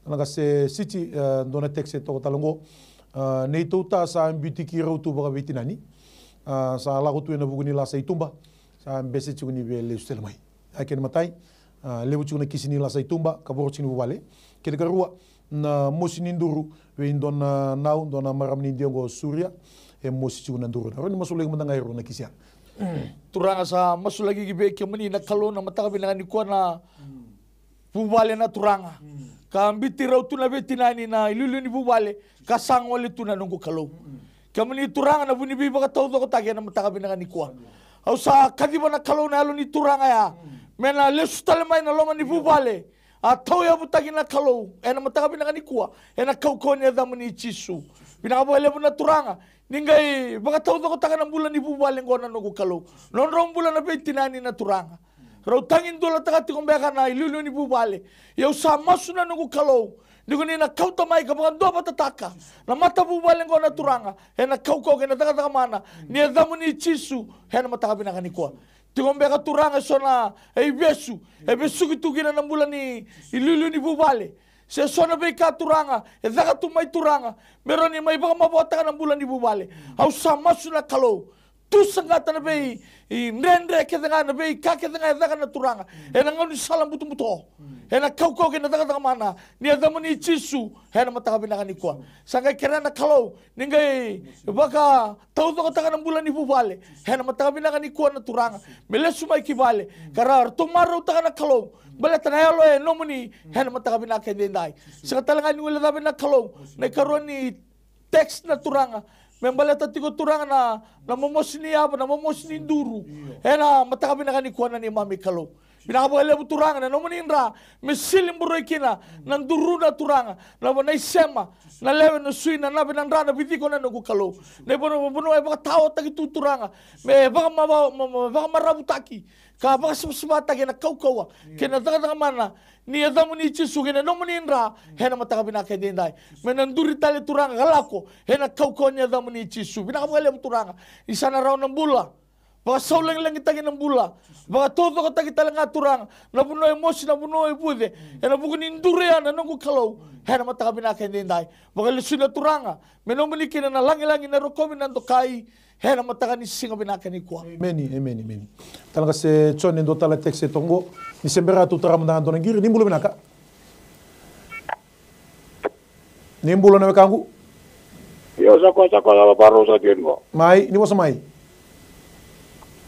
naga se siti ndona tekse to talongo nei touta sa ambitiki rautu baka betinani sa lago tu na buguni la sa itumba sa mbese chuni be le stelmai aken matai lebu chuna kisini la sa itumba kaboro chini bubale kede garua na mosini nduru we indona nau ndona maramni ndiongo suria e mosi chuna nduru ro ni masule manda ngai ro na kisia Turanga sa masulagi gibe ke mani na kalo na matakabi na ni kuwa na bubale na turanga. Ka ambiti raw tu na betinani na ilulu ni bubale kasang wali tu na nunggu kalo. Kamani turanga na bunibi baka tau ko tagya na matakabi na ni kuwa. Au sa kadiba na kalo na alo ni turanga ya. Mena lesu talemay na loma ni bubale. Atau ya butagi na kalo. Ena matakabi na ni kuwa. Ena kauko ni adamu ni chisu. Pinakabale mo na turanga. Ningay baka tau ko tagya na bulan ni bubale ngona nunggu kalo. Non rong bulan na betinani na turanga. Rau tangin dola takati kumbeka na ilulu ni bubale. Yau sa masu na nungu kalau. Niko ni na kau tamai ka baka doa batataka. Na mata bubale ngo na turanga. He na kau kau ke na taka mana. Ni adamu ni chisu. He na matakabi na kanikua. Tikumbeka turanga so na besu. Besu kitugina na mula ni ilulu ni bubale. Se so na beka turanga. Daka tumai turanga. Meron ni may baka mabota ka na mula ni bubale. Au sa masu na kalau. Tu sangata na bei nendre ke tanga na bei ka ke tanga daga na turanga ena ngau ni salam butu buto ena kau ke na daga mana ni adamu ni chisu ena matakabi na kanikua sanga kera na kalau ningai baka tau to taka na bulan ni bubale ena matakabi na kanikua na turanga melesu mai kibale karar tomaro taka na kalau bala tanayalo nomuni ena matakabi na kendai sanga talanga ni wala dabi na kalau na karoni text na turanga membaleta tigo turanga na momosni apa na momosni duru ena matakabi na kanikua na ni mami kalau binakabale turanga na nomuninra mesilim buroikina na duru na turanga na bonai sema na lewe na sui na nabe na rana bitiko na nugu kalau ne bono e baka tao taki tu turanga me baka marabutaki ka baka sebata na kau ke na daga mana ni adamu ni chisu ke na nomuninra hena matakabi na kendai me na duri tali turanga galako hena kau ni adamu ni chisu binakabale turanga isana raw ng bula baka saulang lang itagi ng bula baka todo ka tagi talang turanga na buno emosi na buno ipude na buko ni ndurian na nungu kalau hena matakabi na kendai baka lesu na turanga me nomuniki na langi na rokomi na tokai hena matakani singa binaka ni kwa Amen. Talaga se chon ndo tala tekse tongo ni sembera tu taram na ndona ngiri nimbulo binaka nimbulo na kangu yo sako la baro sa tiengo mai ni wasa mai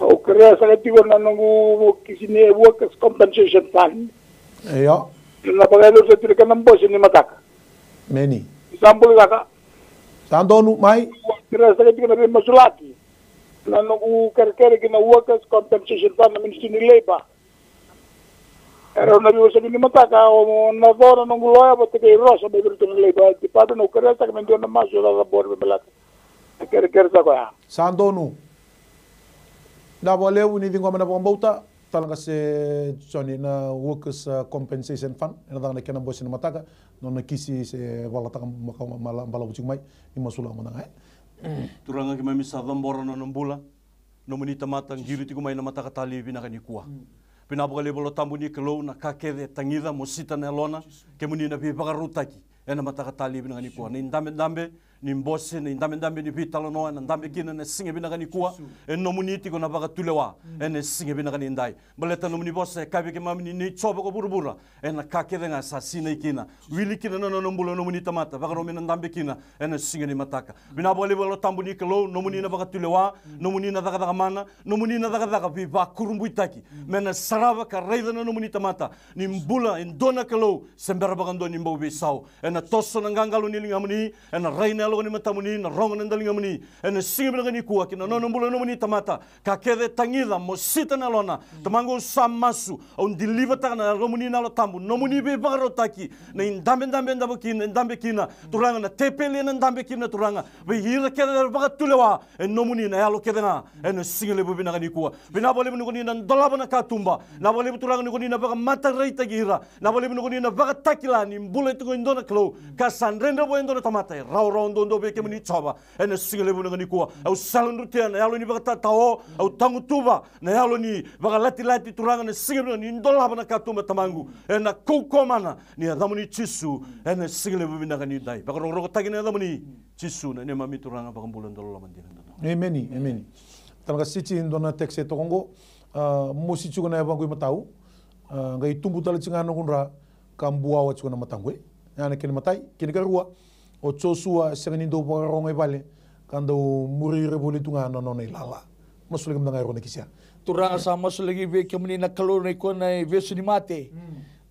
o krea sa tigo na nungu kisine workers compensation fund ya na pagalo sa tirika ng boss ni mataka meni example ka Sandonu mai kira sa tigo na masulati na nungu kerkere kina workers compensation fund na ministry ni labor era na biyo sa ni mataka o na vora nungu loya ba te rosa ba dito ni labor di pa no kira sa kamendio na masula la bor belat kerkere sa ko ya Sandonu na wale uni dingo mana bauta talaga se soni na workers compensation fund ina dang na kena boss na mataka non na kisi se wala taka mala ucing mai ni masula mo na turanga ki mami sa dambora na nambula no munita matang giri ti kumai na mataka tali bina kanikua pinabagale bolo tambu ni kelo na kakede tangida mosita na lona ke muni na pipakarutaki ena mataka tali bina kanikua ni ndambe ni mbose ni ndambe ni pitalo no na ndambe kina na singe bina kanikua no muniti ko na baka tulewa ena singe bina kanindai baleta no muni bosse kabe ke mami ni choba ko burubura ena kakede nga sa sina kina wili kina no mbula no munita mata baka no mina ndambe kina ena singe ni mataka binabagale bolo tambu ni kelo no muni na baka tulewa no muni na daga mana no muni na daga pi ba kurumbuitaki mena sarava ka raida no muni tamata ni mbula indona kelo sembera baka ndo ni mbobe sao ena toso na ngangalo ni lingamuni ena raina lo ni matamuni na ronga na lingamuni ena singe bina ni kuwa kina no mbula no muni tamata ka kede tangida mosita na lona tamango samasu on deliver ta na lo muni na lo tambu no muni be baka rotaki na ndambe kina turanga na tepele na ndambe kina turanga be hira kede baka tulewa no muni na yalo kede na ena singe le bina ni kuwa bina bole ni na dolaba na katumba na bole turanga ni na baka mata reita gira na bole ni na baka takila ni mbula itu indona klo ka sanrenda bo indona tamata raw ndo be ke muni choba ena singe le bina ni kuwa au salon rutia na yalo ni baka tao au tangu tuba na yalo ni baka lati turanga na singe ni dolaba na katumba tamangu ena kokomana ni adamuni chisu ena singe le bina ni dai baka ro tagina adamuni chisu na ne mami turanga baka mbula ndolo mandina Amen. Talaga siti indona tekse tokongo musi chugo na bangu matau ngai tumbu tala chinga no kunra kambua wa chugo na matangwe yana kini matai kini karua o chosua sengani do rongai vale kando muri reboli tunga no ilala masulig mga ngayon na kisya. Turanga sa masulagi be kemani na kalau na iko na beso ni mate.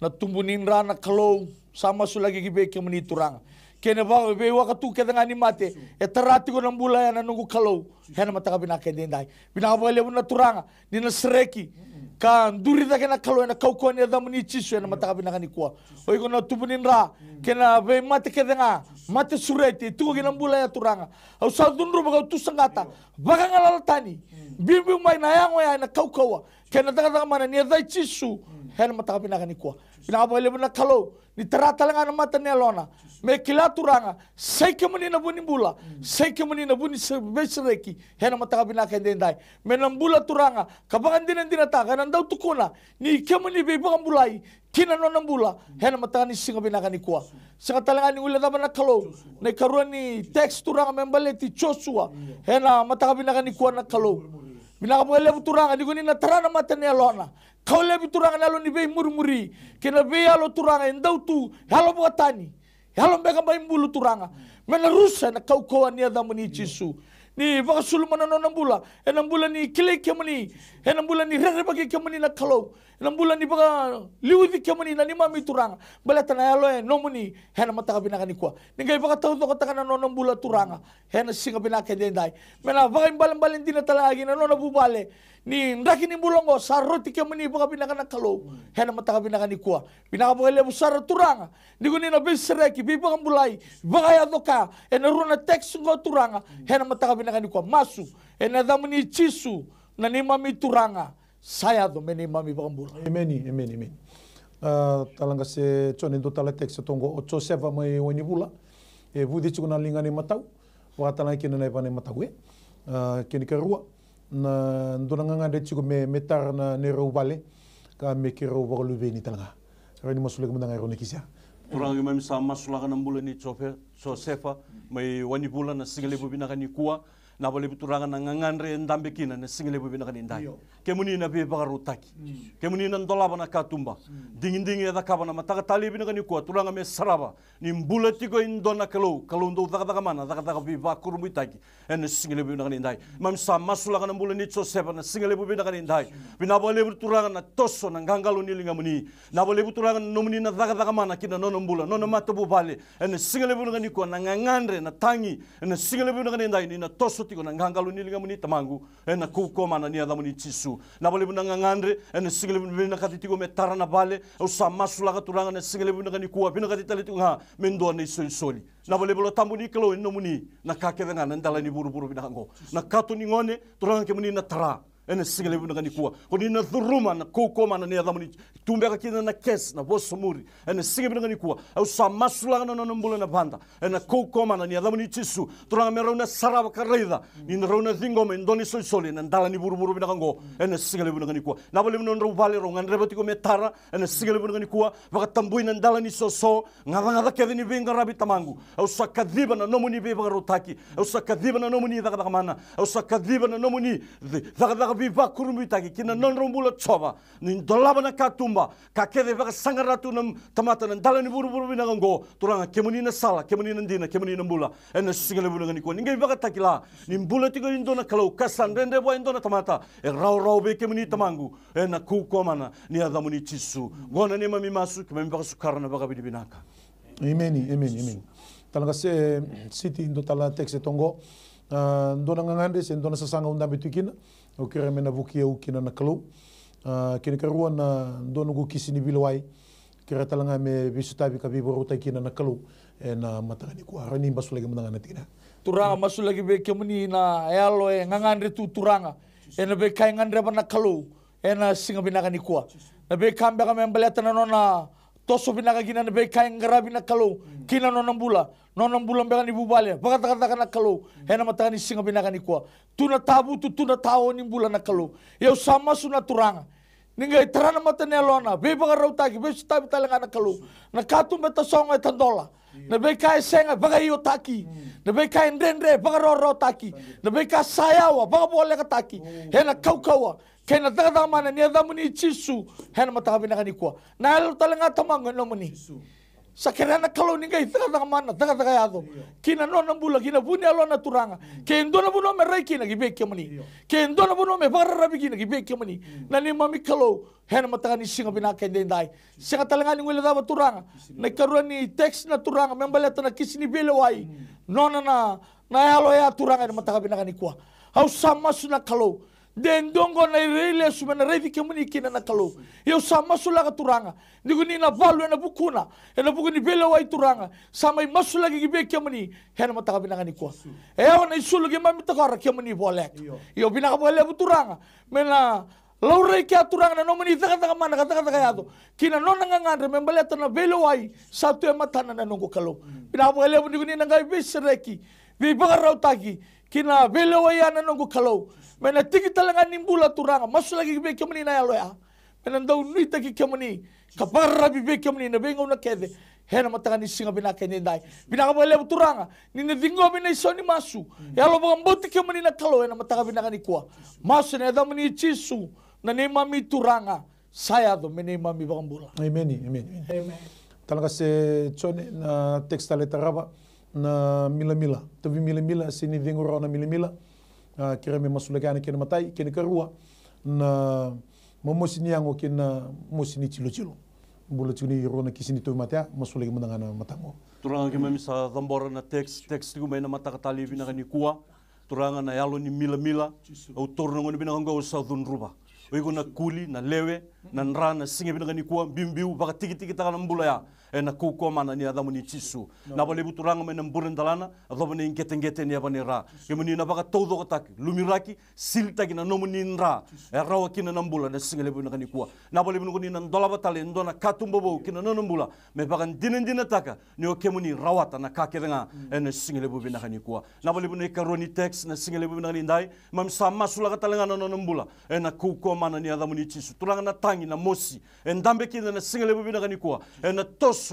Na tumbunin ra na kalau sa masulagi be kemani turanga. Kena ba be wakatu ke dengan ni mate. Terati ko ng bulay na nunggu kalau. Hena mataka binaka dendai. Binaka bale na turanga ni na sereki. Kan duri da kena kalau na kau ni da muni chisu na mataka binaka ni kuwa. Oi ko na tumbunin ra kena be mate ke dengan mate sureti tu ke ng bulay turanga. Au sa dunru baga tu sangata. Baga ngalaltani. Bimbi mai na yango ya na kaukawa kena daga mana ni dai chisu hena mataka binaka ni kuwa binaka bale na kalau ni terata langa na mata ni lona me kila turanga sai kemani na buni bula sai kemani na buni besreki hena mataka binaka dendai me na bula turanga kabangan dinan ta kana ndau tukuna ni kemani be bakam bulai kina no nambula hena mataka ni singa binaka ni kuwa sanga talanga ni ula na kalau na karuan ni text turanga membale ti Joshua hena mataka binaka ni kuwa na kalau binaka bale turanga di guni na tarana mata ni lona kau lebi turanga nalo ni be muri kena be alo turanga endau tu halo buatani halo bega ba imbulu turanga mena rusa na kau ni ada muni chisu ni baka sulumana no nambula enambula ni kile kemani enambula ni rere bagi kemani na kalau enambula ni baka liwidi kemani na ni mami turanga bala tana halo no muni hena mataka binaka ni kwa ningai baka tau to kata no nambula turanga hena singa binaka dendai mena baka imbalan dina talagi na no nabubale ni ndaki ni bulongo saroti kemani baka binaka na kalau hena mataka binaka ni kwa binaka bale busara turanga ni guni na besreki bi baka bulai baka ya doka enaruna text ngo turanga hena mataka binaka ni kwa masu enadamuni chisu na ni mami turanga saya do meni mami baka bula Amen. Talanga se choni do tala text tongo ocho seva mai wani bula e budi chukuna linga ni matau wa tala kina na ipane matau kini kerua na ndona nganga chiku me metar na nero vale ka me kiro wa luve ni talanga rani masuleg manda ngai roni kisya Orang imam sama sulakan bulan ni Josefa mai wani bulan na singale bubina kan kuwa na bole turangan na ngangandre ndambe kina na singale bubina kan indai kemuni na be bagarutaki kemuni na ndolaba na katumba dingin da kabana mataka tali bina kan kuwa turanga me saraba ni mbulati ko indona kalau ndo daga mana daga bi bakurmu itaki en singale bubina kan indai mam sama sulakan bulan ni Josefa na singale bubina kan indai bina bole turangan na tosso na ngangalo ni lingamuni na bole turangan nomuni na daga mana kina nono mbula nono matabu bale en singale bubina kan kuwa na ngangandre na tangi en singale bubina kan indai ni na tosso tiko na ngangalo ni lingamuni tamangu en kuko mana ni adamuni chisu na bole buna ngangandre en singale bubina katitiko me tarana bale o sama sulaga turangan na singale bubina kan kuwa bina katitali tunga mendo ni soli na bole bolo tambuni kelo no muni na kakedenga na ndala ni buru bina ngo na katu ni ngone turangan ke muni na tara ene singale buna kan kuwa koni na dhuruma na kuko mana ni adamuni tumbe ka kina na kes na bosomuri ene singale buna kan kuwa au sama sulaga no mbula na banda ene kuko mana ni adamuni chisu turangan me rauna saraba karaida ni rauna zingo me ndoni soli na ndala ni buru bina ngo ene singale buna kan kuwa na bole buna ndo vale rongan rebati ko me tara ene singale buna kan kuwa baka tambui na ndala ni soso ngada ke ni benga rabi tamangu au sakadiba na nomuni be bagarotaki au sakadiba na nomuni daga mana au sakadiba na nomuni daga biba kurumutaki kina nonrombula choba ni dolaba na katumba kakede baka sangaratu nam tamata na ndala ni buru bina ngo turanga kemuni na sala kemuni na ndina kemuni na mbula ene singale buna kan kuwa ningai baka takila ni mbula tiko indona kalau kasan rende bo indona tamata rau be kemuni tamangu ena kuko mana ni adamuni chisu gona ni mami masu kememi baka sukarana baka bidibinaka Amen. Talanga se city indo tala text tongo ndona ngangande se ndona sasanga unda betukina o kere mena vuki u kina na kalau kini karuan na ndona gu kisini bilwai kere talanga me bisutabi ka biboro kina na kalau na matani ku arani basulagi mangana tina turanga masulagi be kemuni na elo ngangandre tu turanga ena be kai ngandre bana kalau ena singa binaka ni kuwa na be kambe ka membeleta na nona toso binaka gina na be kai ngarabi na kalau kina nona mbula mbeka ni bubale baka taka na kalau ena mataka ni singa binaka ni kuwa tuna tabu tuna tao ni mbula na kalau eu sama suna turanga ningai terana mata ne lona be baka rautaki be stabi talanga na kalau na katu meta songa tandola na be kai senga baka iyo taki na be kai ndendre baka ro taki na be kai sayawa baka bole ka taki hena kaukawa kena daga mana ni adamuni chisu hena mata binaka ni kuwa na elo talanga tamango no muni sa kerana kalau ningai taka mana taka yado kina no nambula kina buni alo na turanga ke ndona buno me rai kina gibe kemani ke ndona buno me barra rabi kina gibe kemani nani mami kalau hena mataka ni singa binaka ndai singa talanga ni ngule daba turanga na karuni text na turanga membaleta na kisini bele wai nona na alo ya turanga ni mataka binaka ni kwa au sama suna kalau den dongo na irele sumena revi kemuni kina na kalau eu sama sula ka turanga niguni na valu na bukuna ena bukuni bele wai turanga sama i masula gi be kemuni hena mataka binaka ni kwa na isulu gi mami takara kemuni bolek yo binaka bole turanga mena laure ke turanga na nomani taka mana taka yado kina nona ngangandre membaleta na bele wai satu e matana na nongo kalau binaka bole niguni na ngai besreki vi bagarau tagi kina bele wai ana nongo kalau mena tiki talanga nimbula turanga masuk lagi be kemani na yaloya mena ndau nui taki kemani kaparra be kemani na bengo na kede hena mataka ni singa binaka ni dai binaka bole turanga ni na dingo bina isoni masu yalo ba mboti kemani na kalo hena mataka binaka ni kwa masu na damani chisu na ne mami turanga saya do mene mami bambula amen talaga se chone na texta letaraba na mila tavi mila sini dingo na mila kira me masulekana kena matai kena karua na momosini yango kena mosini chilo bula chuni rona kisini to matia masuleke mandangana matango turanga ke memisa dambora na text ku mena mataka tali bina ni kuwa turanga na yalo ni mila au torno ngoni bina ngo southern ruba oigo na kuli na lewe na nra na singe bina ni kuwa bimbiu baka tiki taka mbula ya na kuko mana ni adamu ni chisu na bale buturanga mena mburen dalana adobo ni ngete ni abane ra kemuni na baka todo kataki lumiraki siltaki na nomuni nra rawa kina nambula na singele bina ni kuwa na bale bunu ni ndola batale ndona katumbobo kina nambula me baka dinen taka ni okemuni rawata na kakerenga na singele bina ni kuwa na bale bunu karoni text na singele bina ni ndai mam sama sula katalenga na nambula na kuko mana ni adamu ni chisu turanga na tangi na mosi ndambe kina na singele bina ni kuwa na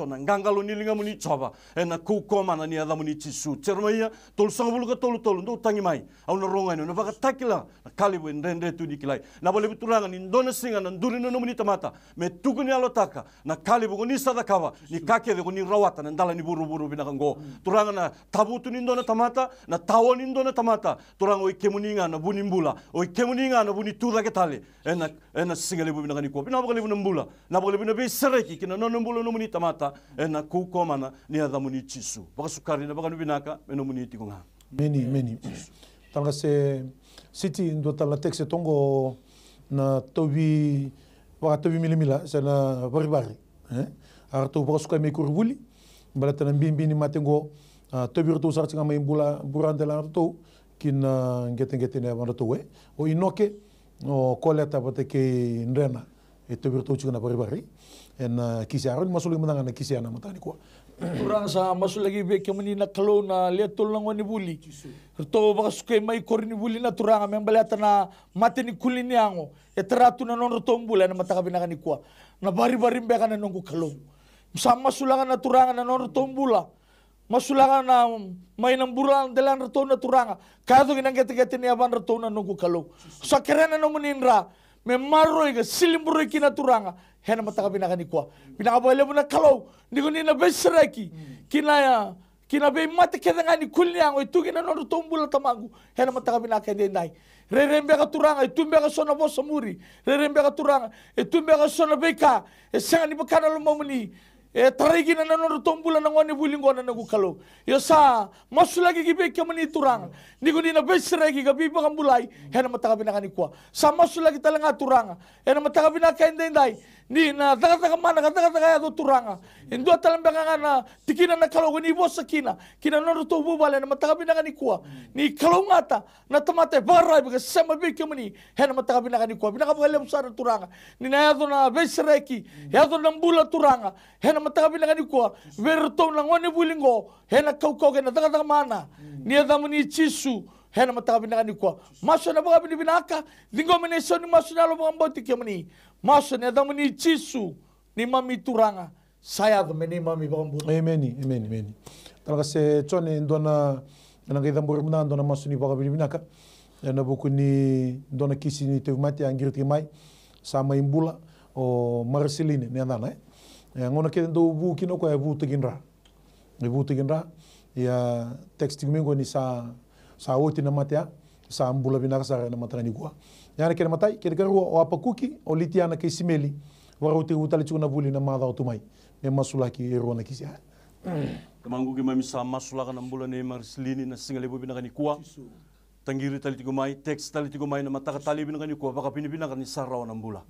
na ngangalo nilinga muni choba na kukoma na ni adamu ni chisu chermaya tol sangabulu ka tolu ndo tangi mai au na ronga no baka takila na kalibu ndende tu dikilai na bole bituranga ni ndona singa na nduri no muni tamata me tukuni alotaka na kalibu ni sadakawa ni kake de ni rawata na ndala ni buru bina ngo turanga na tabutu ni ndona tamata na tawo ni ndona tamata turanga ikemuninga na bunimbula o ikemuninga na buni tuda ketale na singa lebu bina ko bina baka lebu mbula na bole bina be sereki kina no mbula no muni tamata na kukomana ni adamu ni chisu baka sukari na baka nubinaka meno muni tikunga meni tanga se city ndo tala texe tongo na tobi milimila sa na bari arto baka sukai me kurvuli balata na mbini matengo tobi to sartinga mai bula burande la to kin ngete ne bando to we o inoke o koleta bateke ndrena e tobi to chuna bari en kisiaron masuli mandanga na kisiana matani kwa turang sa masulagi be kemani na kalau na letul lang wani buli to baka sukai mai korini buli na turanga membalata na mateni kulini ango eteratu na non tombula na mataka binaka ni kwa na bari mbeka na nongo kalau sama sulaga na turanga na non tombula masulaga na may nang bural delan rato na turanga kado ginang gete ni aban rato na nongo kalau sa kerena no muninra me maroi ga silimburoi kina turanga hena mataka binaka ni kwa binaka bole buna kalau nigo ni na besreki kina be mate kedanga ni kulyango itu kina no tombula tamangu hena mataka binaka dendai rerembe ka turanga itumbe ka sona bosa muri rerembe ka turanga itumbe ka sona beka esanga ni bakana lo mamuni tarigi na no tombula na ngoni bulingo na nagu kalau yo sa masulagi gibe kemani turanga nigo ni na besreki ga biba kambulai hena mataka binaka ni kwa sa masulagi talanga turanga hena mataka binaka dendai ni na taka mana taka ya do turanga indo talambe na tikina na kalau ni bosa kina no to bubale na mataka binaka ni kwa ni kalau ngata na tamate barai biga sama be kemani hena mataka binaka ni kwa binaka bale usara turanga ni na yado na besreki yado na mbula turanga hena mataka binaka ni kwa verto na ngone bulingo hena kau na taka mana ni adamu ni chisu hena mataka binaka ni kwa maso na baka binaka dingo meneso ni maso na lo mboti kemani maso ni adamu ni chisu ni mami turanga saya do meni mami bambu amen talaga se chone ndona na gaida mburmna ndona maso ni baka binaka na buku ni ndona kisi ni te mati angirti mai sama imbula o marceline ni andana ngona ke ndo bu kino ko bu teginra e bu teginra ya text mingo ni sa oti na matia sa ambula bina sa na matani kwa yana ke matai ke garu o apa kuki o litiana ke simeli warote utali chuna buli na madha otumai me masulaki erona kisia Kamangu ki mami sa masula kana mbula ne marislini na singale bo binakani kuwa. Tangiri tali tigumai, text tali tigumai na mataka tali binakani kuwa baka pinipinakani sarao na mbula.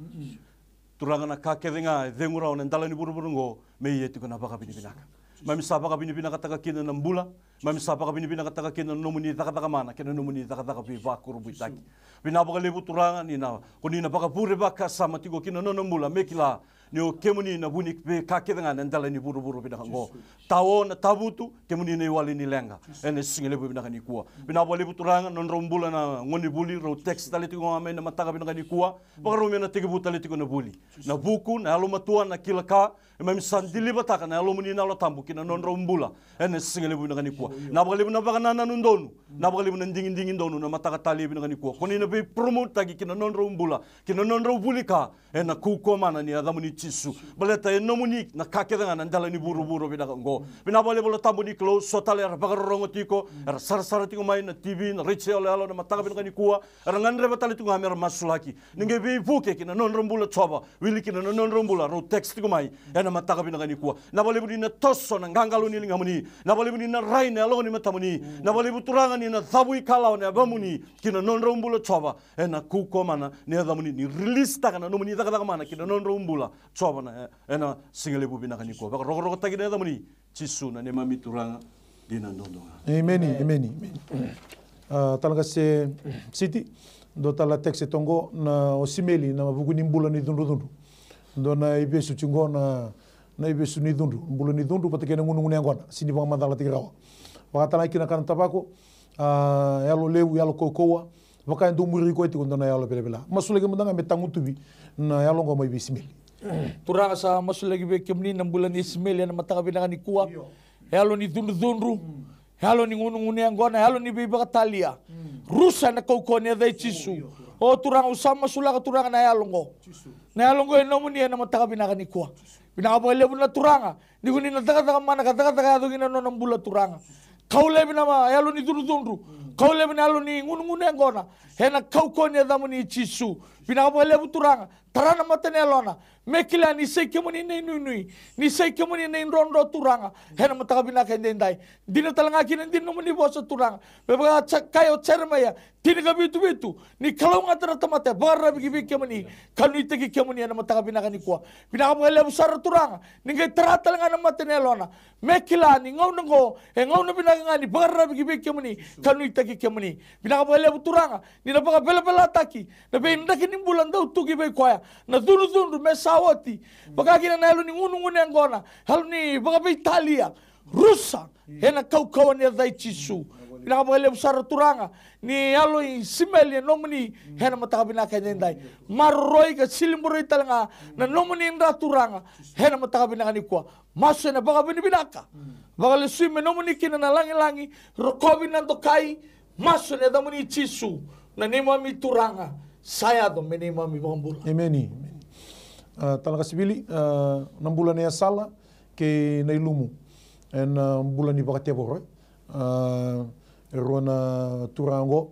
Turanga na kakerenga dhengurao na ndala ni buru-burungo me yeti kuna baka pinipinaka. Mami sa baka pinipinaka taka kina na mbula, mami sa baka pinipinaka taka kina nomuni taka mana, kina nomuni taka pi vakuru buitaki. Binabaka lebu turanga ni na kunina baka pure baka sama tigo kina no mbula mekila ni o kemuni na buni be kakerenga na ndala ni buru-buru binakango. Tao na tabutu kemuni na iwali ni lenga. Ene singale bo binakani kuwa. Binabaka lebu turanga non rombula na ngoni buli ro text tali tigo ngame na mataka binakani kuwa. Baka romia na tigibu tali tigo na buli. Na buku na alo matua na kilaka mami sandili bataka na alo muni na alo tambu kina non rombula. Ene singale bo binakani kuwa. Na baka lebu na baka nana nundonu. Na baka lebu na ndingin donu na mataka tali binakani kuwa. Koni na be promote tagi kina non rombula. Kina non rombuli ka. Ena kuko mana ni adamuni chisu. Baleta enomuni na kakerenga na ndala ni buru-buru binakango. Binabale bola tambu ni close sotale ara bakarongo tiko ara sara tiko mai na TV na reche alo na mataka binakani kuwa. Ara ngandre batali tiko amera masulaki. Ninge be vuke kina non rombula choba. Wili kina non rombula ro text tiko mai ena mataka binakani kuwa. Nabale budi na tosso na ngangalo ni ngamuni. Nabale budi na raine alo ni matamuni. Nabale buturanga ni na thabu ikalao ne abamuni kina non rombula choba. Ena kuko mana ni adamuni ni release taka na nomuni taka mana kina non rombula choba na ena singale bu binakani kuwa. Baka roko taki na adamuni chisu na ne mami turanga dina ndondonga. Ameni. Talaga se city do tala text tongo na osimeli na buku ni mbula ni dundu. Do na ibesu chingo na ibesu ni dundu. Mbula ni dundu patake na ngunu ngona sini ba madala tigrawa. Baka tala kina kan tabako yalo lewu yalo kokoa. Baka ndo muri ko eti kondo na yalo bela. Masulege mudanga metangutubi na yalo ngoma ibesimeli. Turanga sa masulege be kemni na mbula ni simeli na mataka binakani kuwa. Halo ni dundu. Halo ni ngunu ngona, halo ni biba talia. Rusa na kokone dai chisu. O turanga usama sulaka turanga na yalongo. Na yalongo enomuni na mataka binakani kuwa. Binaka lebu na turanga. Ni kuni na taka mana taka do gina no mbula turanga. Kaule binama yalo ni dundu. Kaule bina yalo ni ngunu ngona. Hena kokone damuni chisu. Binaka lebu turanga. Tarana matane alona. Mekila ni sei kemuni nei nui ni sei kemuni nei rondo turanga hena mataka binaka ndai dina talanga kina dina muni bosa turanga beba kayo cermaya tini ka bitu ni kalonga tara tamate barra bigi kemuni kanu iteki kemuni hena mataka binaka ni kwa binaka mele busara turanga ninga tara talanga na matane lona mekila ni ngau na binaka ngani barra bigi kemuni kanu iteki kemuni binaka mele turanga ni na baka bela taki na be ndaki ni mbulanda utuki be kwaya na dunu mesa awati bagagina na halo ni ngunu ngona halo ni bagabe Italia Rusa hena kau ni dai chisu ina kabale busara turanga ni halo i simeli nomuni hena mataka binaka ndai marroi ka silimburoi talanga na nomuni ndra turanga hena mataka binaka ni kwa maso na bagabe ni binaka bagale suime nomuni kina na langi rokobi nando kai maso na damuni chisu na nemami turanga saya do menimami bambula Ameni. Talaga sibili na bulan ya sala ke na ilumu en bulan ni bakatebo rona turango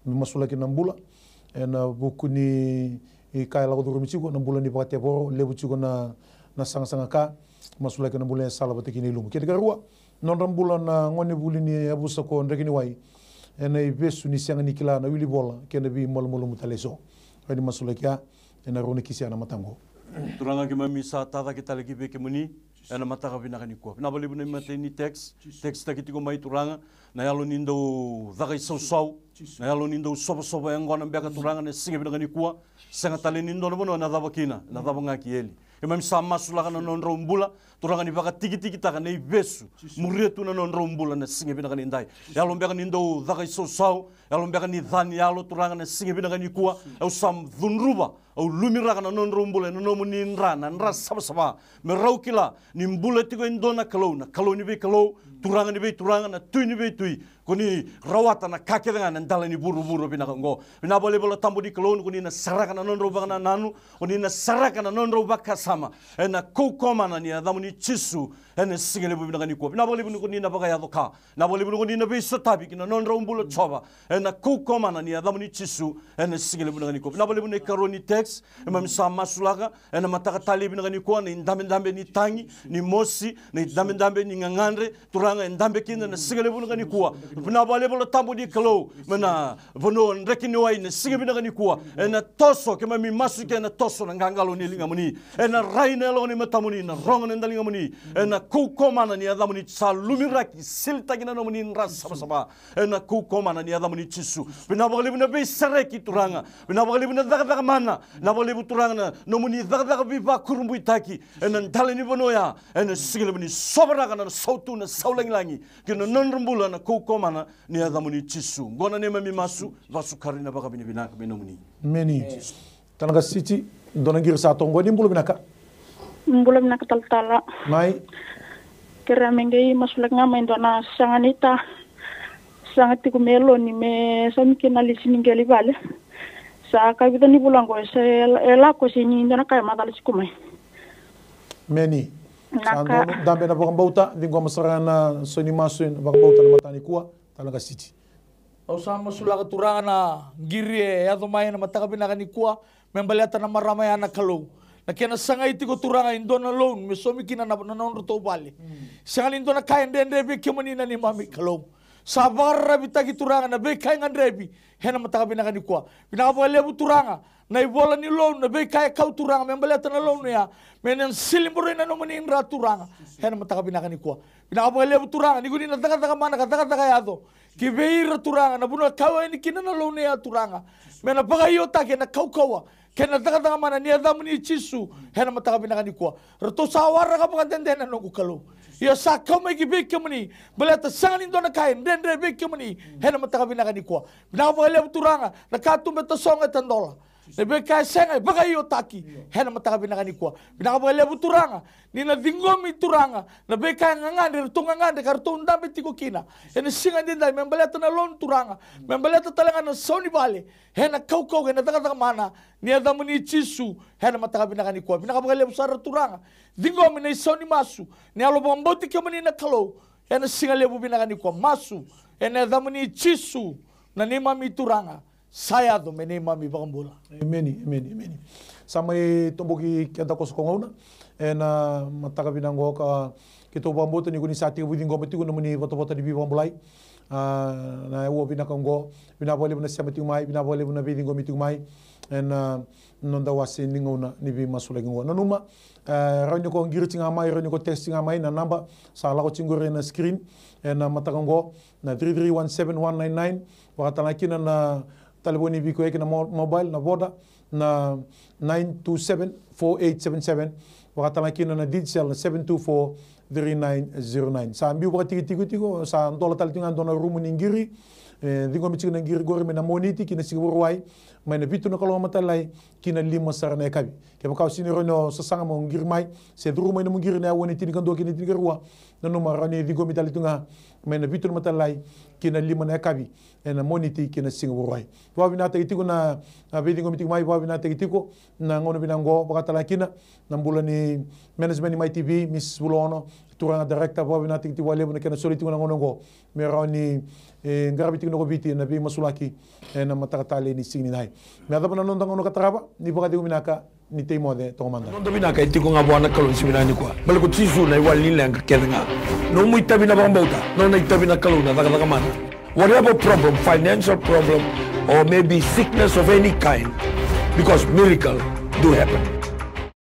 masula ke nambula en buku ni kai la duru michigo na bulan ni bakatebo lebu chigo na sanga ka masula ke na bulan ya sala batiki ni ilumu ke garua non rambulan na ngoni bulini abusa ko ndekini wai en ibesu ni sanga ni kila na wili bola ke na bi mol mutaleso ani masula ke ena rona kisi ana matango turanga ki mami sa tata kita lagi be kemuni ena mataka binakani kuwa na bali bune mateni text takiti ko mai turanga na yalo nindo dagai sau na yalo nindo sobo yang ngona mbeka turanga ne singa binakani kuwa sanga tale nindo no bono na dabakina na dabanga kieli e mami sa masula kana non rombula turanga ni baka tiki taka nei besu muretu na non rombula na singa binakani ndai yalo mbeka nindo dagai sau yalo mbeka ni dhani yalo turanga na singa binakani kuwa au sam dhunruba au lumira kana non rumbule no no munin rana nra saba me raukila ni mbule tiko indona kalau ni be kalau turanga ni be turanga na tui ni be tui kuni rawata na kakeda na ndala ni buru bina ngo bina bole tambu di kalau kuni na saraka na non roba na nanu kuni na saraka na non roba kasama na kokoma na ni adamu ni chisu ene singele bina kani ko bina bole kuni na baga yadoka na bole kuni na be sotabi kina non rombulo choba na kokoma na ni adamu ni chisu ene singele bina kani ko bina bole karoni text emam sama sulaka ene mataka tali bina kani ko ni ndambe ni tangi ni mosi ni ndambe ni ngangandre turanga ndambe kina na singele bina kani ko bina bole tambu di kalau mana bono rekini wai ne singele bina kani ko ene toso kema mi masu ke na toso na ngangalo ni linga muni ene raina lo ni matamuni na rongo ne ndalinga muni ene kokoma na ni adamu ni salumiraki silta kina no muni nras sama ene kokoma na ni adamu ni chisu bina bole bina be sareki turanga bina bole bina daga mana na bole turanga na no muni daga biba kurumbu itaki ene ndale ni bono ya ene singele bini sobra kana sautu na saulangi kina nonrumbula na kokoma na ni adamu ni chisu ngona ne mami masu vasukari na baka bini binaka bino muni meni tanaga siti dona gir sa tongo ni mbulu binaka taltala mai kera mengei masulak ngama indona sanganita sangati kumelo ni me samike na lisini ngeli vale sa kabita ni bulango se ela ko sini indona kay madal sikumai meni sando dambe na bakambauta dingo masarana soni masu bakambauta na matani kuwa tanaga siti o sama sulaka turanga na giri ya domai na mataka binakani kuwa membaliata na maramay na kalau na kena sanga iti ko turanga indona loan me somi kina na nonroto bali sanga indona kain be kemani na ni mami kalau sabar bitagi turanga na be kain andrebi hena mataka binakani kuwa binaka lebu turanga na ibola ni loan na be kay kau turanga membaliata na loan ya menen silimbro na no mani indra turanga hena mataka binakani kuwa binaka lebu turanga ni guni na daga mana daga yado kibeira turanga na buno kawa ni kina na loan ya turanga mena pagayota ke na kaukawa kena daga mana ni adamu ni chisu hena mataka binakani kuwa rato sawara ka pagandende na no kalo ya sakama ki be kemani belata sangani dona kain dendre be kemani hena mataka binakani kuwa binaka le turanga na katumbe to songa tandola Lebe kai sengai bagai otaki hena mataka binakani kuwa binaka le turanga ni na dingomi turanga na be kai ngangande tungangande karto ndambe tiko kina ene singa dinda membeleta na lon turanga membeleta talanga na soni bale hena kau hena daga mana ni adamu ni chisu hena mataka binakani kuwa binaka le busara turanga dingomi na soni masu ni alo bomboti kemani na kalo hena singa le binakani kuwa masu ene adamu ni chisu na ni mami turanga saya do meni mami bakambula meni samai tomboki kenta kosokongona ena mataka binango ka kito bamboto ni kuni sati budi ngombe tigo nomuni foto-foto di bambulai na wo binakango binabole bina samati umai binabole bina bidi ngombe tumai ena nonda wasi ningona ni bi masule ngo nanuma ranyo ko ngirti ngamai ranyo ko testi ngamai na namba sala ko chingore na screen ena matakango na 3317199 wakatana kina na taliboni biko na mobile na voda na 9274877 wakatala kina na digital na 7243909 sa mbi wakati tigo sa ndola talitinga ndona rumu ningiri dingo michina ngiri gore mena moniti kina sigurwai mena bitu no kalo matalai kina lima sarane kabi ke bakaw sini rono sa sanga mo ngiri mai se duru mena mo ngiri na woni tini kando kini tini gerwa no ma rani dingo mitalitinga mena bitu no matalai kina lima na kabi ena moniti kina sigurwai wa bina ta itiko na dingo mitik mai wa bina ta itiko na ngono binango bakatala kina na mbulani management mai tv miss bulono turanga director wa bina tikti wale na kena soliti na ngono go merani ngarabitik no biti na bi masulaki na matakatali ni singni nai me ada bana nonda ngono katraba ni baka di minaka ni teimo de to manda nonda binaka itiko ngabwana kalon siminani kwa bal ko tisu na wal ni lenga kedenga no mu itabina bambauta no na itabina kaluna daga mana whatever problem, financial problem or maybe sickness of any kind, because miracle do happen.